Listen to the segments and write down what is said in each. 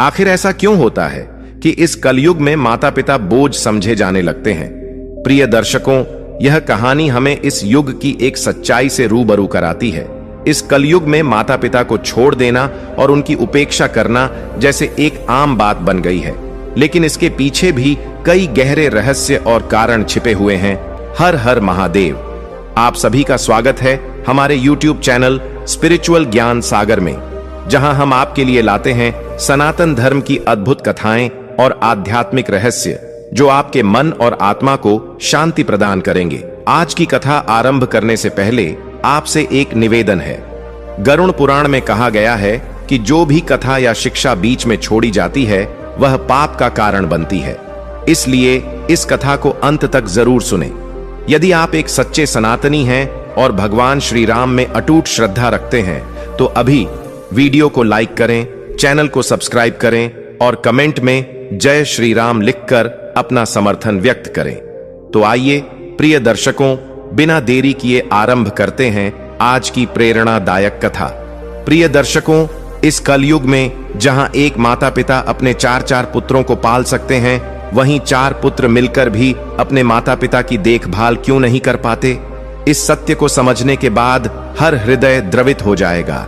आखिर ऐसा क्यों होता है कि इस कलयुग में माता पिता बोझ समझे जाने लगते हैं? प्रिय दर्शकों, यह कहानी हमें इस युग की एक सच्चाई से रूबरू कराती है। इस कलयुग में माता पिता को छोड़ देना और उनकी उपेक्षा करना जैसे एक आम बात बन गई है, लेकिन इसके पीछे भी कई गहरे रहस्य और कारण छिपे हुए हैं। हर हर महादेव। आप सभी का स्वागत है हमारे YouTube चैनल स्पिरिचुअल ज्ञान सागर में, जहां हम आपके लिए लाते हैं सनातन धर्म की अद्भुत कथाएं और आध्यात्मिक रहस्य जो आपके मन और आत्मा को शांति प्रदान करेंगे। आज की कथा आरंभ करने से पहले आपसे एक निवेदन है। गरुड़ पुराण में कहा गया है कि जो भी कथा या शिक्षा बीच में छोड़ी जाती है वह पाप का कारण बनती है, इसलिए इस कथा को अंत तक जरूर सुने। यदि आप एक सच्चे सनातनी हैं और भगवान श्री राम में अटूट श्रद्धा रखते हैं तो अभी वीडियो को लाइक करें, चैनल को सब्सक्राइब करें और कमेंट में जय श्री राम लिखकर अपना समर्थन व्यक्त करें। तो आइए प्रिय दर्शकों, बिना देरी किए आरंभ करते हैं आज की प्रेरणादायक कथा। प्रिय दर्शकों, इस कलयुग में जहां एक माता पिता अपने 4-4 पुत्रों को पाल सकते हैं, वहीं 4 पुत्र मिलकर भी अपने माता पिता की देखभाल क्यों नहीं कर पाते? इस सत्य को समझने के बाद हर हृदय द्रवित हो जाएगा।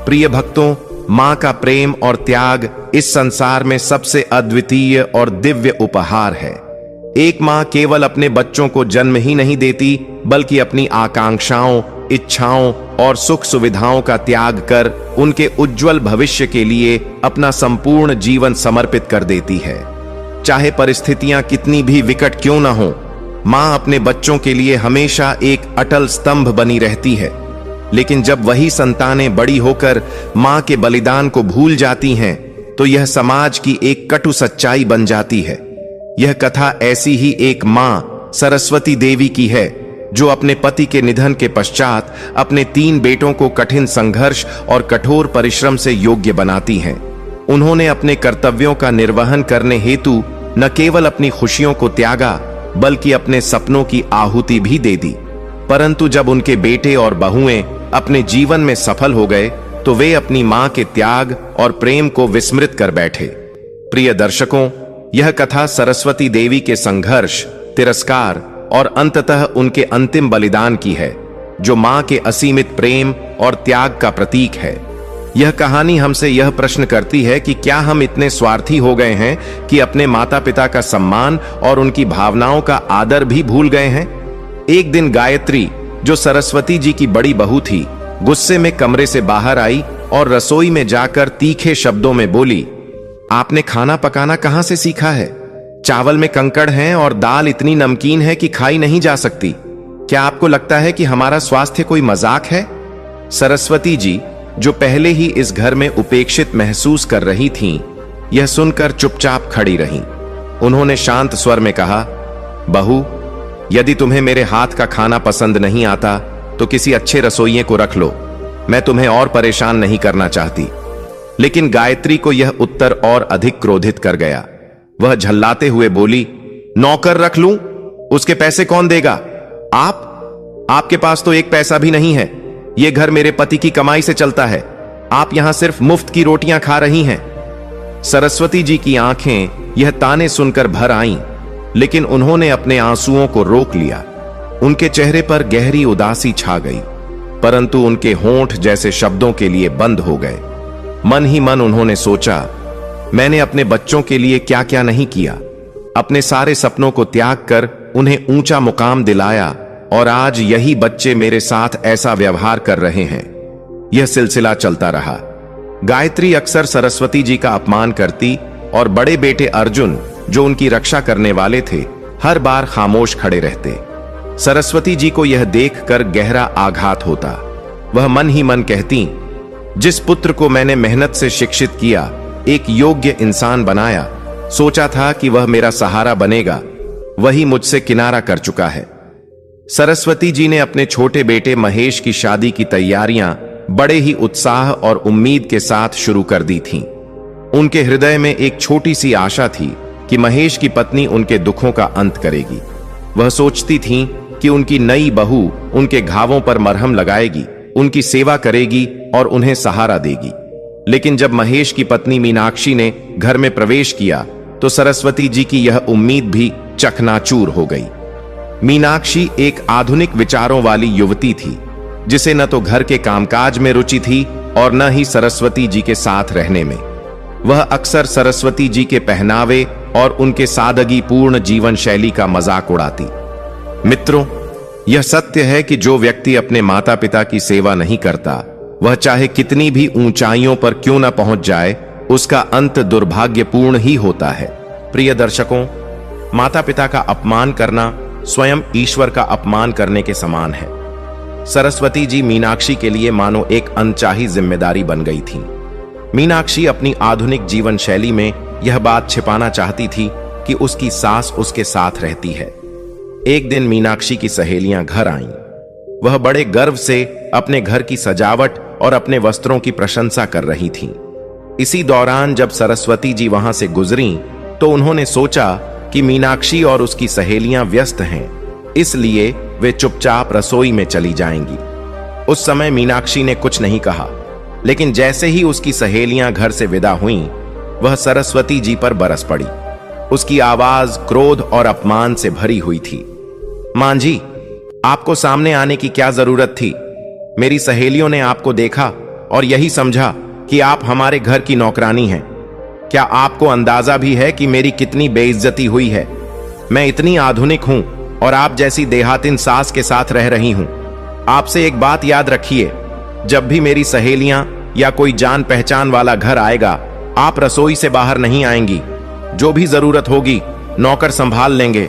प्रिय भक्तों, मां का प्रेम और त्याग इस संसार में सबसे अद्वितीय और दिव्य उपहार है। एक मां केवल अपने बच्चों को जन्म ही नहीं देती, बल्कि अपनी आकांक्षाओं, इच्छाओं और सुख सुविधाओं का त्याग कर उनके उज्जवल भविष्य के लिए अपना संपूर्ण जीवन समर्पित कर देती है। चाहे परिस्थितियां कितनी भी विकट क्यों न हो, मां अपने बच्चों के लिए हमेशा एक अटल स्तंभ बनी रहती है। लेकिन जब वही संतानें बड़ी होकर मां के बलिदान को भूल जाती हैं, तो यह समाज की एक कटु सच्चाई बन जाती है। यह कथा ऐसी ही एक मां सरस्वती देवी की है, जो अपने पति के निधन के पश्चात अपने 3 बेटों को कठिन संघर्ष और कठोर परिश्रम से योग्य बनाती हैं। उन्होंने अपने कर्तव्यों का निर्वहन करने हेतु न केवल अपनी खुशियों को त्यागा, बल्कि अपने सपनों की आहुति भी दे दी। परंतु जब उनके बेटे और बहुएं अपने जीवन में सफल हो गए, तो वे अपनी मां के त्याग और प्रेम को विस्मृत कर बैठे। प्रिय दर्शकों, यह कथा सरस्वती देवी के संघर्ष, तिरस्कार और अंततः उनके अंतिम बलिदान की है, जो मां के असीमित प्रेम और त्याग का प्रतीक है। यह कहानी हमसे यह प्रश्न करती है कि क्या हम इतने स्वार्थी हो गए हैं कि अपने माता पिता का सम्मान और उनकी भावनाओं का आदर भी भूल गए हैं? एक दिन गायत्री, जो सरस्वती जी की बड़ी बहू थी, गुस्से में कमरे से बाहर आई और रसोई में जाकर तीखे शब्दों में बोली, आपने खाना पकाना कहां से सीखा है? चावल में कंकड़ हैं और दाल इतनी नमकीन है कि खाई नहीं जा सकती। क्या आपको लगता है कि हमारा स्वास्थ्य कोई मजाक है? सरस्वती जी, जो पहले ही इस घर में उपेक्षित महसूस कर रही थीं, यह सुनकर चुपचाप खड़ी रहीं। उन्होंने शांत स्वर में कहा, बहू, यदि तुम्हें मेरे हाथ का खाना पसंद नहीं आता तो किसी अच्छे रसोइये को रख लो, मैं तुम्हें और परेशान नहीं करना चाहती। लेकिन गायत्री को यह उत्तर और अधिक क्रोधित कर गया। वह झल्लाते हुए बोली, नौकर रख लूं? उसके पैसे कौन देगा? आपके पास तो एक पैसा भी नहीं है। यह घर मेरे पति की कमाई से चलता है। आप यहां सिर्फ मुफ्त की रोटियां खा रही हैं। सरस्वती जी की आंखें यह ताने सुनकर भर आईं, लेकिन उन्होंने अपने आंसुओं को रोक लिया। उनके चेहरे पर गहरी उदासी छा गई, परंतु उनके होंठ जैसे शब्दों के लिए बंद हो गए। मन ही मन उन्होंने सोचा, मैंने अपने बच्चों के लिए क्या क्या नहीं किया। अपने सारे सपनों को त्याग कर उन्हें ऊंचा मुकाम दिलाया, और आज यही बच्चे मेरे साथ ऐसा व्यवहार कर रहे हैं। यह सिलसिला चलता रहा। गायत्री अक्सर सरस्वती जी का अपमान करती और बड़े बेटे अर्जुन, जो उनकी रक्षा करने वाले थे, हर बार खामोश खड़े रहते। सरस्वती जी को यह देखकर गहरा आघात होता। वह मन ही मन कहती, जिस पुत्र को मैंने मेहनत से शिक्षित किया, एक योग्य इंसान बनाया, सोचा था कि वह मेरा सहारा बनेगा, वही मुझसे किनारा कर चुका है। सरस्वती जी ने अपने छोटे बेटे महेश की शादी की तैयारियां बड़े ही उत्साह और उम्मीद के साथ शुरू कर दी थीं। उनके हृदय में एक छोटी सी आशा थी कि महेश की पत्नी उनके दुखों का अंत करेगी। वह सोचती थीं कि उनकी नई बहू उनके घावों पर मरहम लगाएगी, उनकी सेवा करेगी और उन्हें सहारा देगी। लेकिन जब महेश की पत्नी मीनाक्षी ने घर में प्रवेश किया तो सरस्वती जी की यह उम्मीद भी चकनाचूर हो गई। मीनाक्षी एक आधुनिक विचारों वाली युवती थी, जिसे न तो घर के कामकाज में रुचि थी और न ही सरस्वती जी के साथ रहने में। वह अक्सर सरस्वती जी के पहनावे और उनके सादगी पूर्ण जीवन शैली का मजाक उड़ाती। मित्रों, यह सत्य है कि जो व्यक्ति अपने माता पिता की सेवा नहीं करता, वह चाहे कितनी भी ऊंचाइयों पर क्यों न पहुंच जाए, उसका अंत दुर्भाग्यपूर्ण ही होता है। प्रिय दर्शकों, माता पिता का अपमान करना स्वयं ईश्वर का अपमान करने के समान है। सरस्वती जी मीनाक्षी के लिए मानो एक अनचाही जिम्मेदारी बन गई थी। मीनाक्षी अपनी आधुनिक जीवन शैली में यह बात छिपाना चाहती थी कि उसकी सास उसके साथ रहती है। एक दिन मीनाक्षी की सहेलियां घर आईं। वह बड़े गर्व से अपने घर की सजावट और अपने वस्त्रों की प्रशंसा कर रही थीं। इसी दौरान जब सरस्वती जी वहां से गुजरीं, तो उन्होंने सोचा कि मीनाक्षी और उसकी सहेलियां व्यस्त हैं, इसलिए वे चुपचाप रसोई में चली जाएंगी। उस समय मीनाक्षी ने कुछ नहीं कहा, लेकिन जैसे ही उसकी सहेलियां घर से विदा हुईं, वह सरस्वती जी पर बरस पड़ी। उसकी आवाज क्रोध और अपमान से भरी हुई थी। मां जी, आपको सामने आने की क्या जरूरत थी? मेरी सहेलियों ने आपको देखा और यही समझा कि आप हमारे घर की नौकरानी हैं। क्या आपको अंदाजा भी है कि मेरी कितनी बेइज्जती हुई है? मैं इतनी आधुनिक हूं और आप जैसी देहातिन सास के साथ रह रही हूं। आपसे एक बात याद रखिए, जब भी मेरी सहेलियां या कोई जान पहचान वाला घर आएगा, आप रसोई से बाहर नहीं आएंगी। जो भी जरूरत होगी नौकर संभाल लेंगे।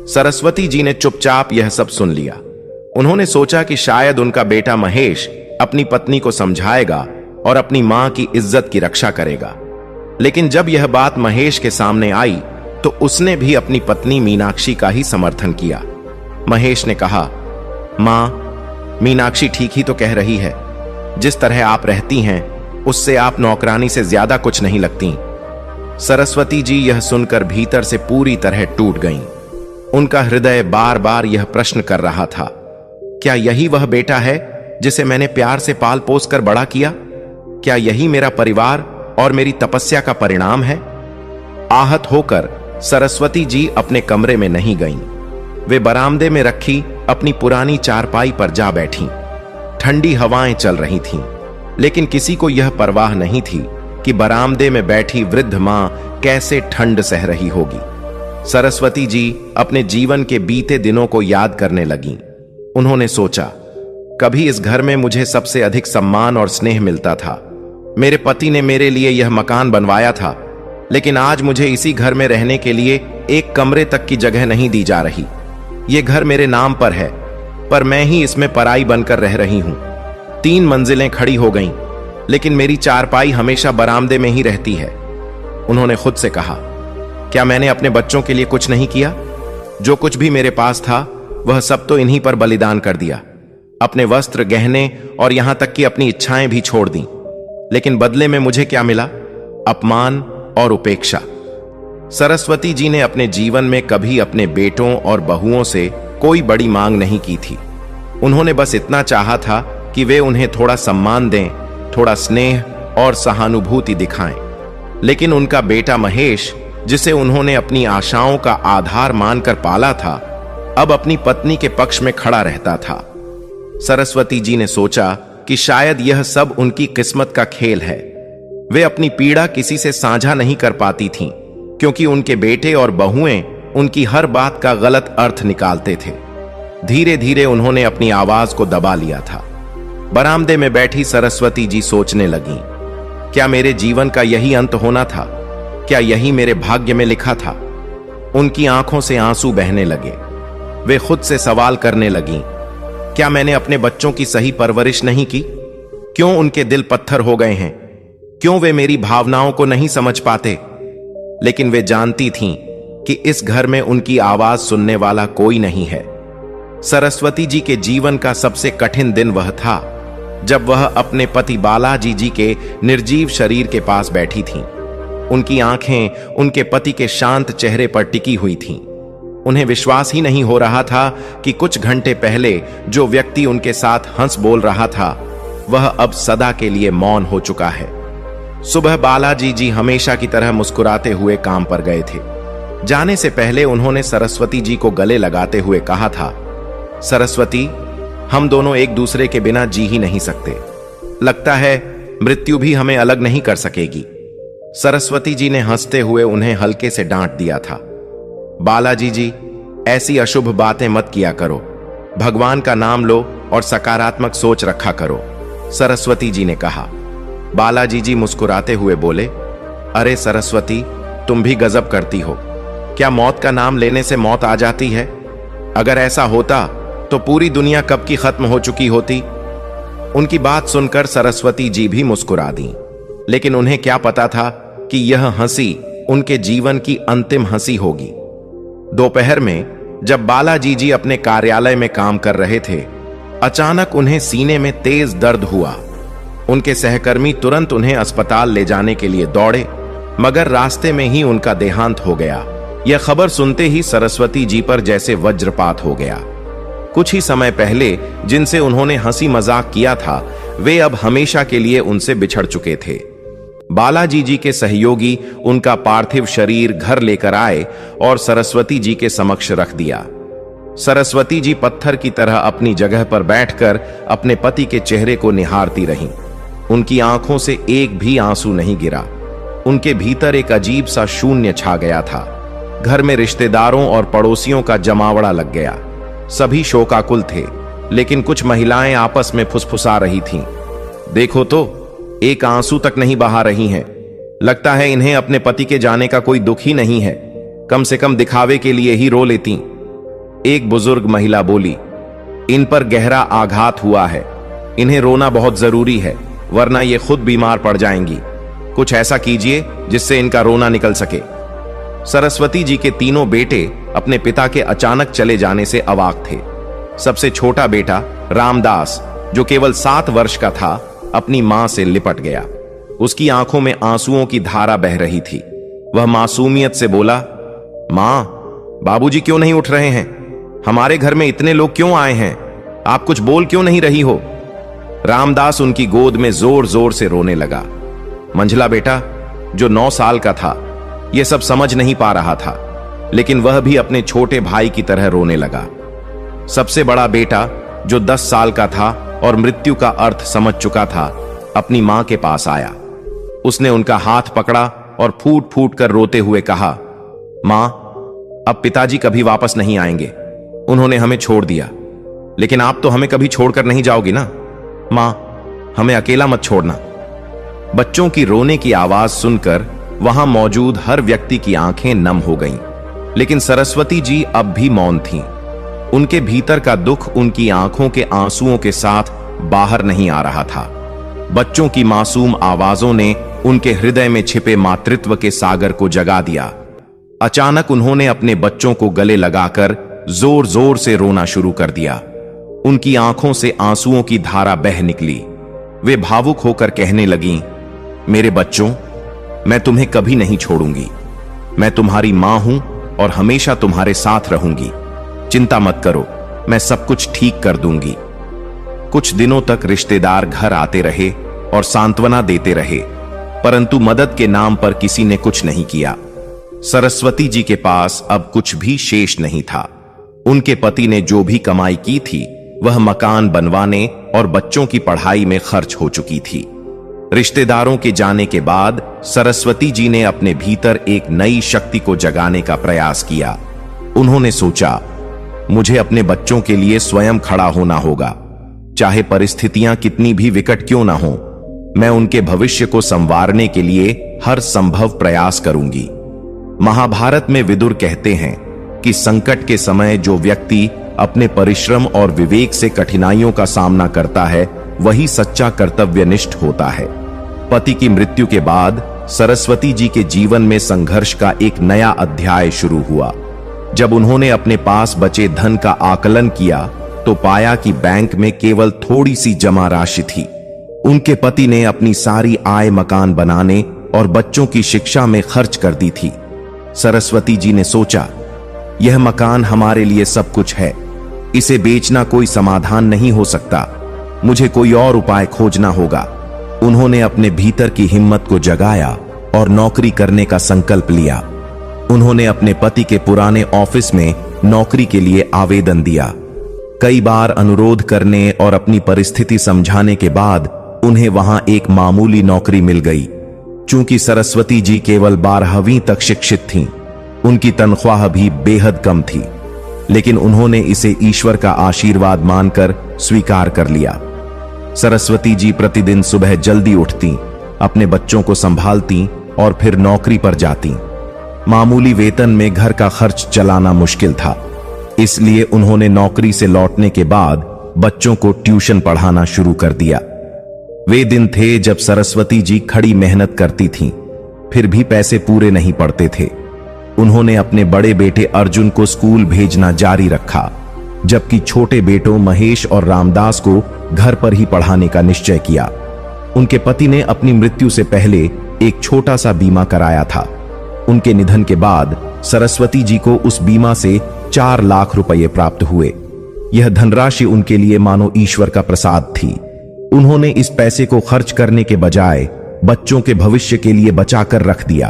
सरस्वती जी ने चुपचाप यह सब सुन लिया। उन्होंने सोचा कि शायद उनका बेटा महेश अपनी पत्नी को समझाएगा और अपनी मां की इज्जत की रक्षा करेगा। लेकिन जब यह बात महेश के सामने आई, तो उसने भी अपनी पत्नी मीनाक्षी का ही समर्थन किया। महेश ने कहा, मां, मीनाक्षी ठीक ही तो कह रही है। जिस तरह आप रहती हैं, उससे आप नौकरानी से ज्यादा कुछ नहीं लगती। सरस्वती जी यह सुनकर भीतर से पूरी तरह टूट गईं। उनका हृदय बार बार यह प्रश्न कर रहा था, क्या यही वह बेटा है जिसे मैंने प्यार से पाल पोस कर बड़ा किया? क्या यही मेरा परिवार और मेरी तपस्या का परिणाम है? आहत होकर सरस्वती जी अपने कमरे में नहीं गईं। वे बरामदे में रखी अपनी पुरानी चारपाई पर जा बैठीं। ठंडी हवाएं चल रही थीं, लेकिन किसी को यह परवाह नहीं थी कि बरामदे में बैठी वृद्ध मां कैसे ठंड सह रही होगी। सरस्वती जी अपने जीवन के बीते दिनों को याद करने लगीं। उन्होंने सोचा, कभी इस घर में मुझे सबसे अधिक सम्मान और स्नेह मिलता था। मेरे पति ने मेरे लिए यह मकान बनवाया था, लेकिन आज मुझे इसी घर में रहने के लिए एक कमरे तक की जगह नहीं दी जा रही। यह घर मेरे नाम पर है, पर मैं ही इसमें पराई बनकर रह रही हूं। 3 मंजिलें खड़ी हो गईं, लेकिन मेरी चारपाई हमेशा बरामदे में ही रहती है। उन्होंने खुद से कहा, क्या मैंने अपने बच्चों के लिए कुछ नहीं किया? जो कुछ भी मेरे पास था, वह सब तो इन्हीं पर बलिदान कर दिया। अपने वस्त्र, गहने और यहां तक कि अपनी इच्छाएं भी छोड़ दी। लेकिन बदले में मुझे क्या मिला? अपमान और उपेक्षा। सरस्वती जी ने अपने जीवन में कभी अपने बेटों और बहुओं से कोई बड़ी मांग नहीं की थी। उन्होंने बस इतना चाहा था कि वे उन्हें थोड़ा सम्मान दें, थोड़ा स्नेह और सहानुभूति दिखाएं। लेकिन उनका बेटा महेश, जिसे उन्होंने अपनी आशाओं का आधार मानकर पाला था, अब अपनी पत्नी के पक्ष में खड़ा रहता था। सरस्वती जी ने सोचा कि शायद यह सब उनकी किस्मत का खेल है। वे अपनी पीड़ा किसी से साझा नहीं कर पाती थीं, क्योंकि उनके बेटे और बहुएं उनकी हर बात का गलत अर्थ निकालते थे। धीरे धीरे उन्होंने अपनी आवाज को दबा लिया था। बरामदे में बैठी सरस्वती जी सोचने लगीं, क्या मेरे जीवन का यही अंत होना था? क्या यही मेरे भाग्य में लिखा था? उनकी आंखों से आंसू बहने लगे। वे खुद से सवाल करने लगीं, क्या मैंने अपने बच्चों की सही परवरिश नहीं की? क्यों उनके दिल पत्थर हो गए हैं? क्यों वे मेरी भावनाओं को नहीं समझ पाते? लेकिन वे जानती थीं कि इस घर में उनकी आवाज सुनने वाला कोई नहीं है। सरस्वती जी के जीवन का सबसे कठिन दिन वह था जब वह अपने पति बालाजी जी के निर्जीव शरीर के पास बैठी थीं। उनकी आंखें उनके पति के शांत चेहरे पर टिकी हुई थीं। उन्हें विश्वास ही नहीं हो रहा था कि कुछ घंटे पहले जो व्यक्ति उनके साथ हंस बोल रहा था, वह अब सदा के लिए मौन हो चुका है। सुबह बालाजी जी हमेशा की तरह मुस्कुराते हुए काम पर गए थे। जाने से पहले उन्होंने सरस्वती जी को गले लगाते हुए कहा था, सरस्वती, हम दोनों एक दूसरे के बिना जी ही नहीं सकते। लगता है मृत्यु भी हमें अलग नहीं कर सकेगी। सरस्वती जी ने हंसते हुए उन्हें हल्के से डांट दिया था। बालाजी जी, ऐसी अशुभ बातें मत किया करो। भगवान का नाम लो और सकारात्मक सोच रखा करो, सरस्वती जी ने कहा। बालाजी जी मुस्कुराते हुए बोले, अरे सरस्वती, तुम भी गजब करती हो। क्या मौत का नाम लेने से मौत आ जाती है? अगर ऐसा होता तो पूरी दुनिया कब की खत्म हो चुकी होती। उनकी बात सुनकर सरस्वती जी भी मुस्कुरा दी, लेकिन उन्हें क्या पता था कि यह हंसी उनके जीवन की अंतिम हंसी होगी। दोपहर में जब बालाजी जी अपने कार्यालय में काम कर रहे थे, अचानक उन्हें सीने में तेज दर्द हुआ। उनके सहकर्मी तुरंत उन्हें अस्पताल ले जाने के लिए दौड़े, मगर रास्ते में ही उनका देहांत हो गया। यह खबर सुनते ही सरस्वती जी पर जैसे वज्रपात हो गया। कुछ ही समय पहले जिनसे उन्होंने हंसी मजाक किया था, वे अब हमेशा के लिए उनसे बिछड़ चुके थे। बालाजी जी के सहयोगी उनका पार्थिव शरीर घर लेकर आए और सरस्वती जी के समक्ष रख दिया। सरस्वती जी पत्थर की तरह अपनी जगह पर बैठकर अपने पति के चेहरे को निहारती रहीं। उनकी आंखों से एक भी आंसू नहीं गिरा। उनके भीतर एक अजीब सा शून्य छा गया था। घर में रिश्तेदारों और पड़ोसियों का जमावड़ा लग गया। सभी शोकाकुल थे, लेकिन कुछ महिलाएं आपस में फुसफुसा रही थीं। देखो तो, एक आंसू तक नहीं बहा रही हैं। लगता है इन्हें अपने पति के जाने का कोई दुख ही नहीं है। कम से कम दिखावे के लिए ही रो लेती। एक बुजुर्ग महिला बोली, इन पर गहरा आघात हुआ है। इन्हें रोना बहुत जरूरी है, वरना ये खुद बीमार पड़ जाएंगी। कुछ ऐसा कीजिए जिससे इनका रोना निकल सके। सरस्वती जी के तीनों बेटे अपने पिता के अचानक चले जाने से अवाक थे। सबसे छोटा बेटा रामदास, जो केवल 7 वर्ष का था, अपनी मां से लिपट गया। उसकी आंखों में आंसुओं की धारा बह रही थी। वह मासूमियत से बोला, मां, बाबूजी क्यों नहीं उठ रहे हैं? हमारे घर में इतने लोग क्यों आए हैं? आप कुछ बोल क्यों नहीं रही हो? रामदास उनकी गोद में जोर जोर से रोने लगा। मंझला बेटा, जो 9 साल का था, यह सब समझ नहीं पा रहा था, लेकिन वह भी अपने छोटे भाई की तरह रोने लगा। सबसे बड़ा बेटा, जो 10 साल का था और मृत्यु का अर्थ समझ चुका था, अपनी मां के पास आया। उसने उनका हाथ पकड़ा और फूट फूट कर रोते हुए कहा, मां, अब पिताजी कभी वापस नहीं आएंगे। उन्होंने हमें छोड़ दिया, लेकिन आप तो हमें कभी छोड़कर नहीं जाओगी ना। मां, हमें अकेला मत छोड़ना। बच्चों की रोने की आवाज सुनकर वहां मौजूद हर व्यक्ति की आंखें नम हो गईं, लेकिन सरस्वती जी अब भी मौन थीं। उनके भीतर का दुख उनकी आंखों के आंसुओं के साथ बाहर नहीं आ रहा था। बच्चों की मासूम आवाजों ने उनके हृदय में छिपे मातृत्व के सागर को जगा दिया। अचानक उन्होंने अपने बच्चों को गले लगाकर जोर जोर से रोना शुरू कर दिया। उनकी आंखों से आंसुओं की धारा बह निकली। वे भावुक होकर कहने लगीं, मेरे बच्चों, मैं तुम्हें कभी नहीं छोड़ूंगी। मैं तुम्हारी मां हूं और हमेशा तुम्हारे साथ रहूंगी। चिंता मत करो, मैं सब कुछ ठीक कर दूंगी। कुछ दिनों तक रिश्तेदार घर आते रहे और सांत्वना देते रहे, परंतु मदद के नाम पर किसी ने कुछ नहीं किया। सरस्वती जी के पास अब कुछ भी शेष नहीं था। उनके पति ने जो भी कमाई की थी, वह मकान बनवाने और बच्चों की पढ़ाई में खर्च हो चुकी थी। रिश्तेदारों के जाने के बाद सरस्वती जी ने अपने भीतर एक नई शक्ति को जगाने का प्रयास किया। उन्होंने सोचा, मुझे अपने बच्चों के लिए स्वयं खड़ा होना होगा, चाहे परिस्थितियां कितनी भी विकट क्यों ना हो। मैं उनके भविष्य को संवारने के लिए हर संभव प्रयास करूंगी। महाभारत में विदुर कहते हैं कि संकट के समय जो व्यक्ति अपने परिश्रम और विवेक से कठिनाइयों का सामना करता है, वही सच्चा कर्तव्यनिष्ठ होता है। पति की मृत्यु के बाद सरस्वती जी के जीवन में संघर्ष का एक नया अध्याय शुरू हुआ। जब उन्होंने अपने पास बचे धन का आकलन किया, तो पाया कि बैंक में केवल थोड़ी सी जमा राशि थी। उनके पति ने अपनी सारी आय मकान बनाने और बच्चों की शिक्षा में खर्च कर दी थी। सरस्वती जी ने सोचा, यह मकान हमारे लिए सब कुछ है, इसे बेचना कोई समाधान नहीं हो सकता। मुझे कोई और उपाय खोजना होगा। उन्होंने अपने भीतर की हिम्मत को जगाया और नौकरी करने का संकल्प लिया। उन्होंने अपने पति के पुराने ऑफिस में नौकरी के लिए आवेदन दिया। कई बार अनुरोध करने और अपनी परिस्थिति समझाने के बाद उन्हें वहां एक मामूली नौकरी मिल गई। चूंकि सरस्वती जी केवल 12वीं तक शिक्षित थीं, उनकी तनख्वाह भी बेहद कम थी, लेकिन उन्होंने इसे ईश्वर का आशीर्वाद मानकर स्वीकार कर लिया। सरस्वती जी प्रतिदिन सुबह जल्दी उठती, अपने बच्चों को संभालती और फिर नौकरी पर जाती। मामूली वेतन में घर का खर्च चलाना मुश्किल था, इसलिए उन्होंने नौकरी से लौटने के बाद बच्चों को ट्यूशन पढ़ाना शुरू कर दिया। वे दिन थे जब सरस्वती जी खड़ी मेहनत करती थीं, फिर भी पैसे पूरे नहीं पड़ते थे। उन्होंने अपने बड़े बेटे अर्जुन को स्कूल भेजना जारी रखा, जबकि छोटे बेटों महेश और रामदास को घर पर ही पढ़ाने का निश्चय किया। उनके पति ने अपनी मृत्यु से पहले एक छोटा सा बीमा कराया था। उनके निधन के बाद सरस्वती जी को उस बीमा से 4 लाख रुपए प्राप्त हुए। यह धनराशि उनके लिए मानो ईश्वर का प्रसाद थी। उन्होंने इस पैसे को खर्च करने के बजाय बच्चों के भविष्य के लिए बचाकर रख दिया।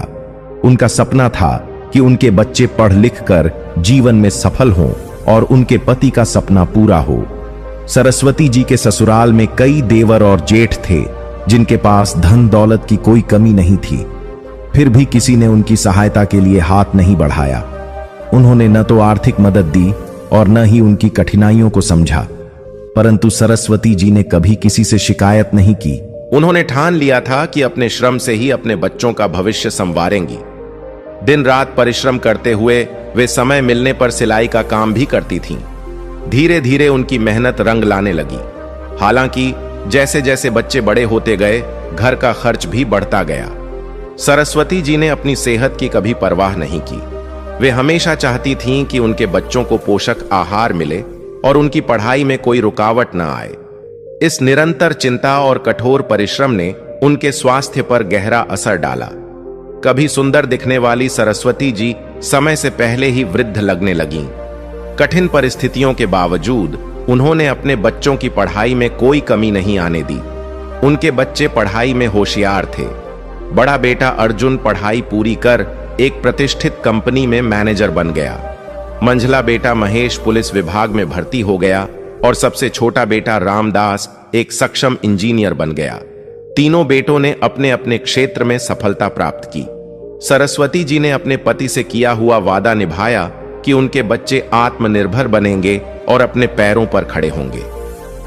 उनका सपना था कि उनके बच्चे पढ़ लिख कर जीवन में सफल हों और उनके पति का सपना पूरा हो। सरस्वती जी के ससुराल में कई देवर और जेठ थे, जिनके पास धन दौलत की कोई कमी नहीं थी। फिर भी किसी ने उनकी सहायता के लिए हाथ नहीं बढ़ाया। उन्होंने न तो आर्थिक मदद दी और न ही उनकी कठिनाइयों को समझा। परंतु सरस्वती जी ने कभी किसी से शिकायत नहीं की। उन्होंने ठान लिया था कि अपने श्रम से ही अपने बच्चों का भविष्य संवारेंगी। दिन रात परिश्रम करते हुए वे समय मिलने पर सिलाई का काम भी करती थीं। धीरे धीरे उनकी मेहनत रंग लाने लगी। हालांकि जैसे जैसे बच्चे बड़े होते गए, घर का खर्च भी बढ़ता गया। सरस्वती जी ने अपनी सेहत की कभी परवाह नहीं की। वे हमेशा चाहती थीं कि उनके बच्चों को पोषक आहार मिले और उनकी पढ़ाई में कोई रुकावट न आए। इस निरंतर चिंता और कठोर परिश्रम ने उनके स्वास्थ्य पर गहरा असर डाला। कभी सुंदर दिखने वाली सरस्वती जी समय से पहले ही वृद्ध लगने लगीं। कठिन परिस्थितियों के बावजूद उन्होंने अपने बच्चों की पढ़ाई में कोई कमी नहीं आने दी। उनके बच्चे पढ़ाई में होशियार थे। बड़ा बेटा अर्जुन पढ़ाई पूरी कर एक प्रतिष्ठित कंपनी में मैनेजर बन गया। मंझला बेटा महेश पुलिस विभाग में भर्ती हो गया और सबसे छोटा बेटा रामदास एक सक्षम इंजीनियर बन गया। तीनों बेटों ने अपने अपने क्षेत्र में सफलता प्राप्त की। सरस्वती जी ने अपने पति से किया हुआ वादा निभाया कि उनके बच्चे आत्मनिर्भर बनेंगे और अपने पैरों पर खड़े होंगे।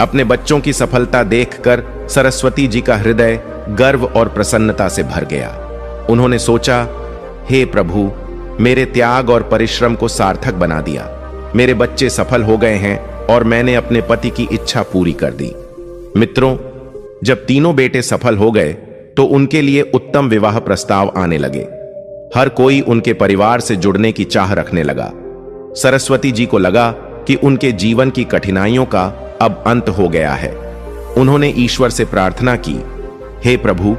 अपने बच्चों की सफलता देखकर सरस्वती जी का हृदय गर्व और प्रसन्नता से भर गया। उन्होंने सोचा, हे प्रभु, मेरे त्याग और परिश्रम को सार्थक बना दिया। मेरे बच्चे सफल हो गए हैं और मैंने अपने पति की इच्छा पूरी कर दी। मित्रों, जब तीनों बेटे सफल हो गए तो उनके लिए उत्तम विवाह प्रस्ताव आने लगे। हर कोई उनके परिवार से जुड़ने की चाह रखने लगा। सरस्वती जी को लगा कि उनके जीवन की कठिनाइयों का अब अंत हो गया है। उन्होंने ईश्वर से प्रार्थना की, हे प्रभु,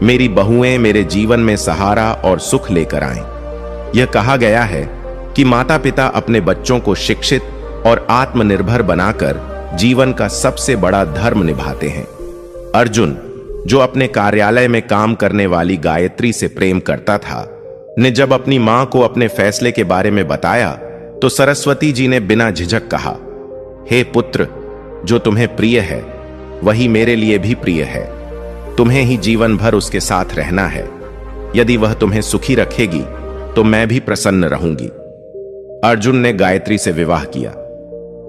मेरी बहुएं मेरे जीवन में सहारा और सुख लेकर आएं। यह कहा गया है कि माता पिता अपने बच्चों को शिक्षित और आत्मनिर्भर बनाकर जीवन का सबसे बड़ा धर्म निभाते हैं। अर्जुन, जो अपने कार्यालय में काम करने वाली गायत्री से प्रेम करता था, ने जब अपनी मां को अपने फैसले के बारे में बताया तो सरस्वती जी ने बिना झिझक कहा, हे पुत्र, जो तुम्हें प्रिय है वही मेरे लिए भी प्रिय है। तुम्हें ही जीवन भर उसके साथ रहना है। यदि वह तुम्हें सुखी रखेगी तो मैं भी प्रसन्न रहूंगी। अर्जुन ने गायत्री से विवाह किया।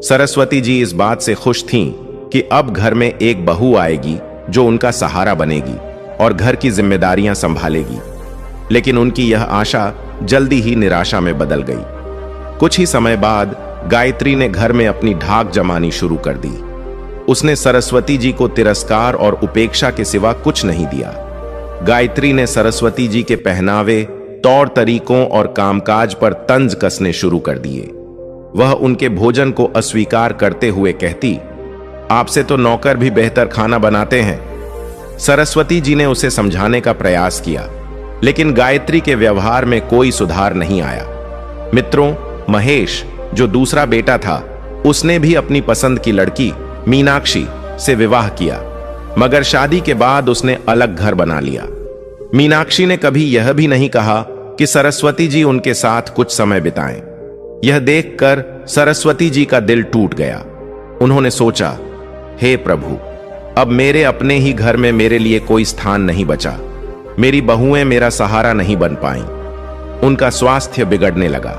सरस्वती जी इस बात से खुश थीं कि अब घर में एक बहू आएगी जो उनका सहारा बनेगी और घर की जिम्मेदारियां संभालेगी। लेकिन उनकी यह आशा जल्दी ही निराशा में बदल गई। कुछ ही समय बाद गायत्री ने घर में अपनी ढाक जमानी शुरू कर दी। उसने सरस्वती जी को तिरस्कार और उपेक्षा के सिवा कुछ नहीं दिया। गायत्री ने सरस्वती जी के पहनावे, तौर तरीकों और कामकाज पर तंज कसने शुरू कर दिए। वह उनके भोजन को अस्वीकार करते हुए कहती, आपसे तो नौकर भी बेहतर खाना बनाते हैं। सरस्वती जी ने उसे समझाने का प्रयास किया, लेकिन गायत्री के व्यवहार में कोई सुधार नहीं आया। मित्रों, महेश, जो दूसरा बेटा था, उसने भी अपनी पसंद की लड़की मीनाक्षी से विवाह किया। मगर शादी के बाद उसने अलग घर बना लिया। मीनाक्षी ने कभी यह भी नहीं कहा कि सरस्वती जी उनके साथ कुछ समय बिताएं। यह देखकर सरस्वती जी का दिल टूट गया। उन्होंने सोचा, हे प्रभु, अब मेरे अपने ही घर में मेरे लिए कोई स्थान नहीं बचा। मेरी बहुएं मेरा सहारा नहीं बन पाईं। उनका स्वास्थ्य बिगड़ने लगा।